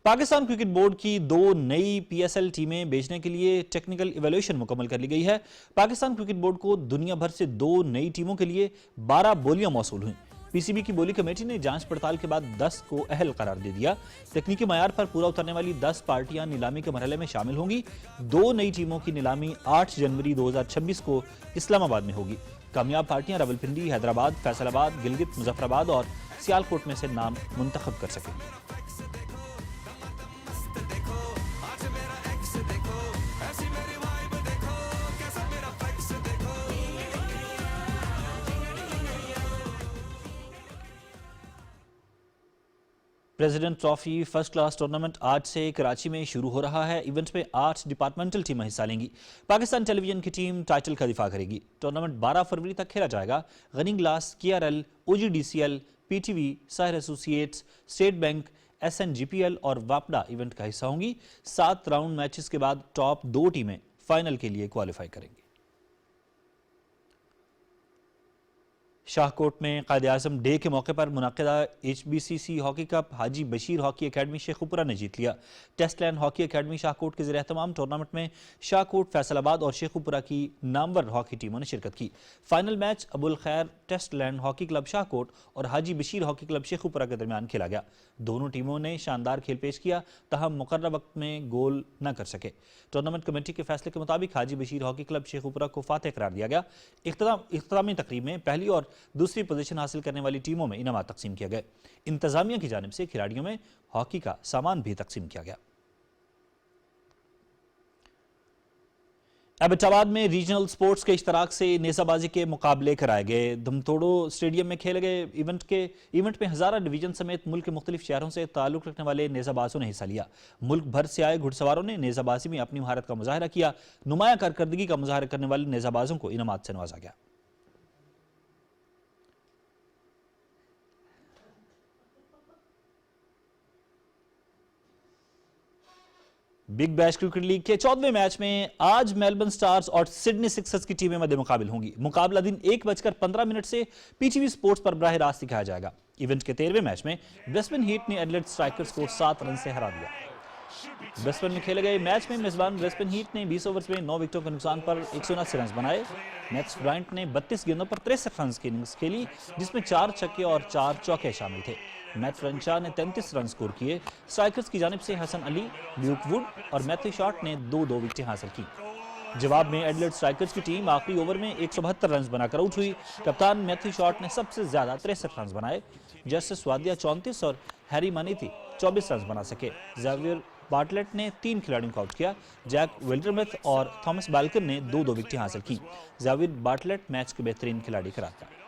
पाकिस्तान क्रिकेट बोर्ड की 2 नई PSL टीमें भेजने के लिए टेक्निकल इवैल्यूएशन मुकम्मल कर ली गई है। पाकिस्तान क्रिकेट बोर्ड को दुनिया भर से 2 नई टीमों के लिए 12 बोलियां मौसूल हुई। PCB की बोली कमेटी ने जांच पड़ताल के बाद 10 को अहल करार दे दिया। तकनीकी मयार पर पूरा उतरने वाली 10 पार्टियां नीलामी के मरहले में शामिल होंगी। 2 नई टीमों की नीलामी 8 जनवरी 2026 को इस्लामाबाद में होगी। कामयाब पार्टियां रावलपिंडी, हैदराबाद, फैसलाबाद, गिलगित, मुजफ्फराबाद और सियालकोट में से नाम मुंतखब कर सकेंगी। President trophy first class tournament आज से कराची में शुरू हो रहा है। इवेंट में 8 डिपार्टमेंटल टीमें हिस्सा लेंगी। पाकिस्तान टेलीविजन की टीम टाइटल का दिफा करेगी। टूर्नामेंट 12 फरवरी तक खेला जाएगा। Ghani glass, KRL, OGDCL, PTV, Sahir associates, state bank, SNGPL और वापडा इवेंट का हिस्सा होंगी। 7 राउंड मैचेस के बाद टॉप 2 टीमें फाइनल के लिए क्वालिफाई करेंगी। शाहकोट में कायद-ए-आज़म डे के मौके पर मुनाकिदा HBCC hockey cup Haji Bashir hockey academy Sheikhupura ने जीत लिया। Test land hockey academy Shahkot के ज़ेर-ए-एहतमाम टूर्नामेंट में शाहकोट, फैसलाबाद और शेखुपुरा की नामवर हॉकी टीमों ने शिरकत की। Final match Abul Khair test land hockey club Shahkot और हाजी बशीर हॉकी क्लब शेखुपुरा के दरमियान खेला गया। दोनों टीमों ने शानदार खेल पेश किया, तहम मुकर्रर वक्त में गोल न कर सके। टूर्नामेंट कमेटी के फैसले के मुताबिक हाजी बशीर हॉकी क्लब शेखुपुरा को फातेह करार दिया गया। इख्तितामी तकरीब में पहली और दूसरी पोजीशन हासिल करने वाली टीमों में इनामात तकसीम किए गए। इंतजामिया की जानिब से खिलाड़ियों में हॉकी का सामान भी तकसीम किया गया। एबटाबाद में रीजनल स्पोर्ट्स के इश्तराक से नेज़ाबाजी के मुकाबले कराए गए। धमतोड़ो स्टेडियम में खेले गए इवेंट में हज़ारा डिवीजन समेत मुल्क के मुख्तलिफ शहरों से ताल्लुक़ रखने वाले नेज़ाबाजों ने हिस्सा लिया। मुल्क भर से आए घुड़सवारों ने नेज़ाबाजी में अपनी महारत का मुजाहरा किया। नुमाया कारकर्दगी का मुजाहरा करने वाले नेज़ाबाजों को इनामात से नवाजा गया। बिग बैश क्रिकेट लीग के 14वें मैच में आज मेलबर्न स्टार्स और सिडनी सिक्सर्स की टीमें मध्य मुकाबिल होंगी। मुकाबला दिन 1:15 से PTV स्पोर्ट्स पर बराह रास्त दिखाया जाएगा। इवेंट के 13वें मैच में ब्रिस्बेन हीट ने एडिलेड स्ट्राइकर्स को 7 रन से हरा दिया। ब्रिस्बेन में खेले गए मैच में मेजबान ब्रिस्बेन हीट ने 20 ओवर्स में 9 विकेटों के नुकसान पर 179 रन बनाए। मैक्स ब्रायंट ने 32 गेंदों पर 63 रन की इनिंग्स खेली, जिसमें 4 छक्के और 4 चौके शामिल थे। मैट फ्रेंचा ने 33 रन स्कोर किए। स्ट्राइकर्स की जानिब से हसन अली, ल्यूक वुड और मैथ्यू शॉट ने 2-2 विकेटें हासिल की। जवाब में एडिलेड स्ट्राइकर्स की टीम आखिरी ओवर में 172 रन बनाकर आउट हुई। कप्तान मैथ्यू शॉट ने सबसे ज्यादा 63 रन बनाए। जस्टिस वादिया 34 और हैरी मानीथी 24 रन बना सके। ज़ेवियर बार्टलेट ने 3 खिलाड़ियों को आउट किया। जैक विल्डरमेथ और थॉमस बाल्कन ने 2-2 विकेटें हासिल की। ज़ेवियर बार्टलेट मैच के बेहतरीन खिलाड़ी करार पाए।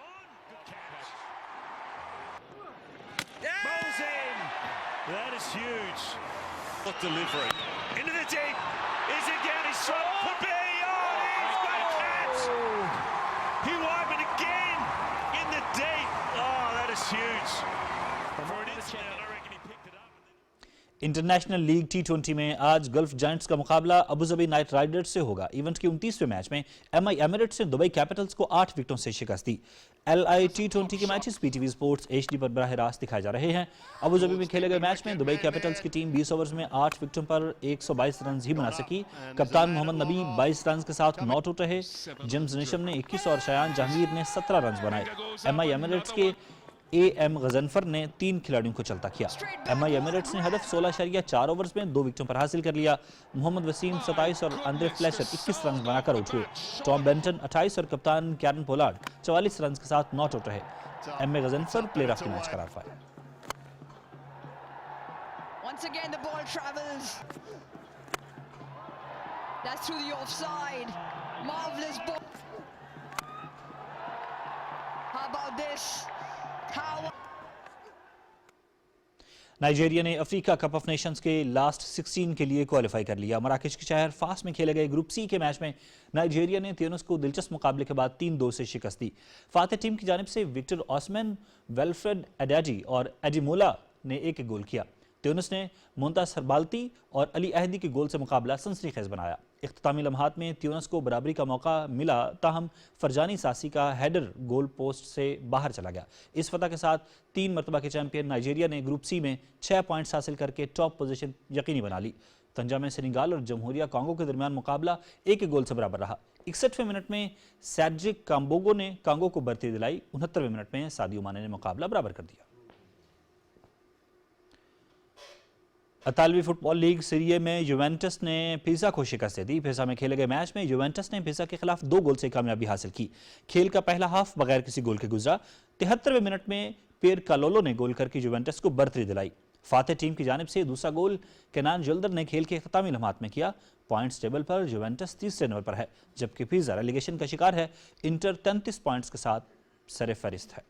That is huge. What delivery. Into the deep. Is again. His shot could be. Oh, he's got a catch. He won it again in the deep. Oh, that is huge. For an instant, I reckon he picked it up. International league T20 में आज gulf giants का मुकाबला Abu Dhabi night Riders से होगा। Event के 29वें match में MI Emirates ने Dubai Capitals को 8 विकेटों से शिकस्त दी। LI T20 के मैचेस PTV स्पोर्ट्स HD पर बराह रास्त दिखाए जा रहे हैं। अबूधाबी में खेले गए मैच में दुबई कैपिटल्स की टीम 20 ओवर्स में 8 विकेटों पर 122 रन ही बना सकी। कप्तान मोहम्मद नबी 22 रन के साथ नॉट आउट रहे। जेम्स निशम ने 21 और शायान जहांगीर ने 17 रन बनाए। MI एमिरेट्स के AM गजनफर ने 3 खिलाड़ियों को चलता किया। MI एमिरेट्स ने हदफ 16.4 ओवर्स में 2 विकेटों पर हासिल कर लिया। मोहम्मद वसीम 27 और अंद्रे फ्लेशर 21 रन बनाकर आउट हुए। टॉम बेंटन 28 और कप्तान कैरन पोलार्ड 44 रन के साथ नॉट आउट रहे। MA Ghazanfar player of the match करार पाए। Once again the ball travels. That's through the offside. Marvelous ball. How about this? Nigeria ने अफ्रीका कप ऑफ नेशंस के last 16 के लिए क्वालिफाई कर लिया। मराकश के शहर फास में खेले गए ग्रुप C के मैच में नाइजीरिया ने त्यूनिस को दिलचस्प मुकाबले के बाद 3-2 से शिकस्त दी। फातेह टीम की जानिब से विक्टर ऑस्मैन, वेल्फ्रेड एडाजी और एडिमोला ने एक गोल किया। त्यूनिस ने मुंताज हरबाल्ती और अली अहदी के गोल से मुकाबला सनसनीखेज बनाया। इख्तितामी लम्हात में त्यूनिस को बराबरी का मौका मिला, ताहम फरजानी सासी का हेडर गोल पोस्ट से बाहर चला गया। इस फतह के साथ 3 मरतबा के चैंपियन नाइजीरिया ने ग्रुप C में 6 पॉइंट्स हासिल करके टॉप पोजीशन यकीनी बना ली। तंजा में सेनेगाल और जमहूरिया कांगो के दरमियान मुकाबला 1 गोल से बराबर रहा। 61वें मिनट में सैड्रिक काम्बोगो ने कांगो को बरती दिलाई। 69वें मिनट में सादियो माने ने मुकाबला बराबर कर दिया। इतालवी फुटबॉल लीग सीरिया में यूवेंटस ने पिसा को शिकस्त दे दी। पिसा में खेले गए मैच में यूवेंटस ने पिसा के खिलाफ 2 गोल से कामयाबी हासिल की। खेल का पहला हाफ बगैर किसी गोल के गुजरा। 73वें मिनट में पियर कालोलो ने गोल करके यूवेंटस को बरतरी दिलाई। फातेह टीम की जानिब से दूसरा गोल केनान जल्दर ने खेल के इख्तितामी लम्हात में किया। पॉइंट्स टेबल पर यूवेंटस 30 नंबर पर है, जबकि पिसा रेलीगेशन का शिकार है। इंटर 33 पॉइंट्स के साथ सरे फहरिस्त है।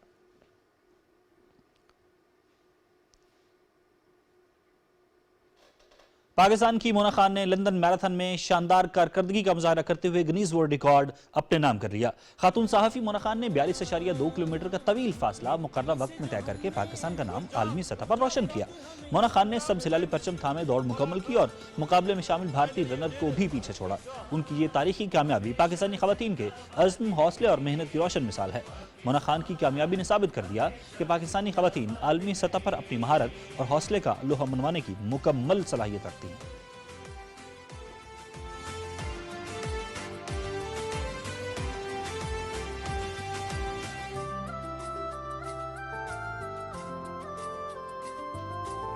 पाकिस्तान की मोना खान ने लंदन मैराथन में शानदार कारकर्दगी का मुजाहरा करते हुए गिनीज वर्ल्ड रिकॉर्ड अपने नाम कर लिया। खातून सहाफ़ी मोना खान ने 42.2 किलोमीटर का तवील फासला मुकर्रर वक्त में तय करके पाकिस्तान का नाम आलमी सतह पर रोशन किया। मोना खान ने सब हिलाली परचम थामे दौड़ मुकम्मल की और मुकाबले में शामिल भारतीय रनर को भी पीछे छोड़ा। उनकी ये तारीखी कामयाबी पाकिस्तानी खवातीन के अज़्म, हौसले और मेहनत की रोशन मिसाल है। मोना खान की कामयाबी ने साबित कर दिया कि पाकिस्तानी खवातीन आलमी सतह पर अपनी महारत और हौसले का लोहा मनवाने की मुकम्मल सलाहियत रखती हैं।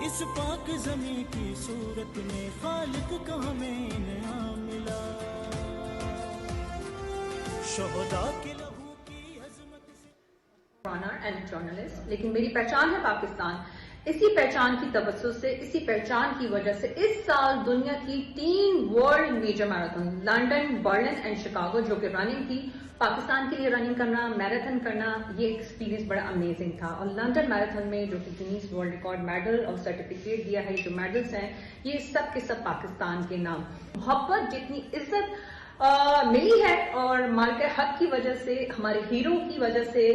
इस पाक ज़मीं की सूरत में खालिक का हमें इनाम मिला, शोहदा के लहू की अज़मत से। एंड जर्नलिस्ट, लेकिन मेरी पहचान है पाकिस्तान। इसी पहचान की तवज्जो से, इसी पहचान की वजह से इस साल दुनिया की 3 world major marathon, London, Berlin and Chicago, जो कि रनिंग थी, पाकिस्तान के लिए रनिंग करना, मैराथन करना, ये एक्सपीरियंस बड़ा अमेजिंग था। और लंदन मैराथन में जो कि गिनीज वर्ल्ड रिकॉर्ड मेडल और सर्टिफिकेट दिया है, जो मेडल्स हैं, ये सब के सब पाकिस्तान के नाम। मोहब्बत, जितनी इज्जत मिली है और मालिक हक की वजह से, हमारे हीरो की वजह से,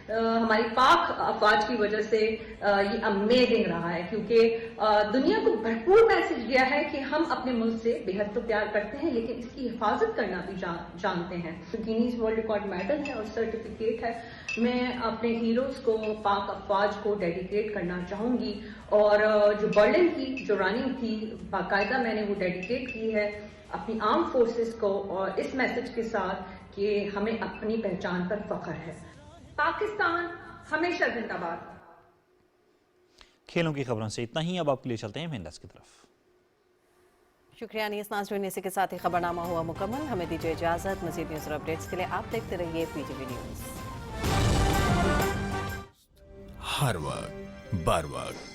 हमारी पाक अफवाज की वजह से ये अमेजिंग रहा है, क्योंकि दुनिया को भरपूर मैसेज दिया है कि हम अपने मुल्क से बेहद तो प्यार करते हैं, लेकिन इसकी हिफाजत करना भी जानते हैं। तो गिनीज वर्ल्ड रिकॉर्ड मेडल है और सर्टिफिकेट है। मैं अपने हीरोज को, पाक अफवाज को डेडिकेट करना चाहूंगी। और जो बर्लिन की जो रनिंग थी, बाकायदा मैंने वो डेडिकेट की है अपनी आर्म फोर्सेस को, और इस मैसेज के साथ कि हमें अपनी पहचान पर फख्र है। पाकिस्तान हमेशा जिंदाबाद। खेलों की खबरों से इतना ही। अब आपके लिए चलते हैं मेन की तरफ। शुक्रिया अनीस नाज़रीन, इसी के साथ ही खबरनामा हुआ मुकम्मल। हमें दीजिए इजाजत। मज़ीद न्यूज़ और अपडेट्स के लिए आप देखते रहिए PTV न्यूज़। हर वक्त, बर वक्त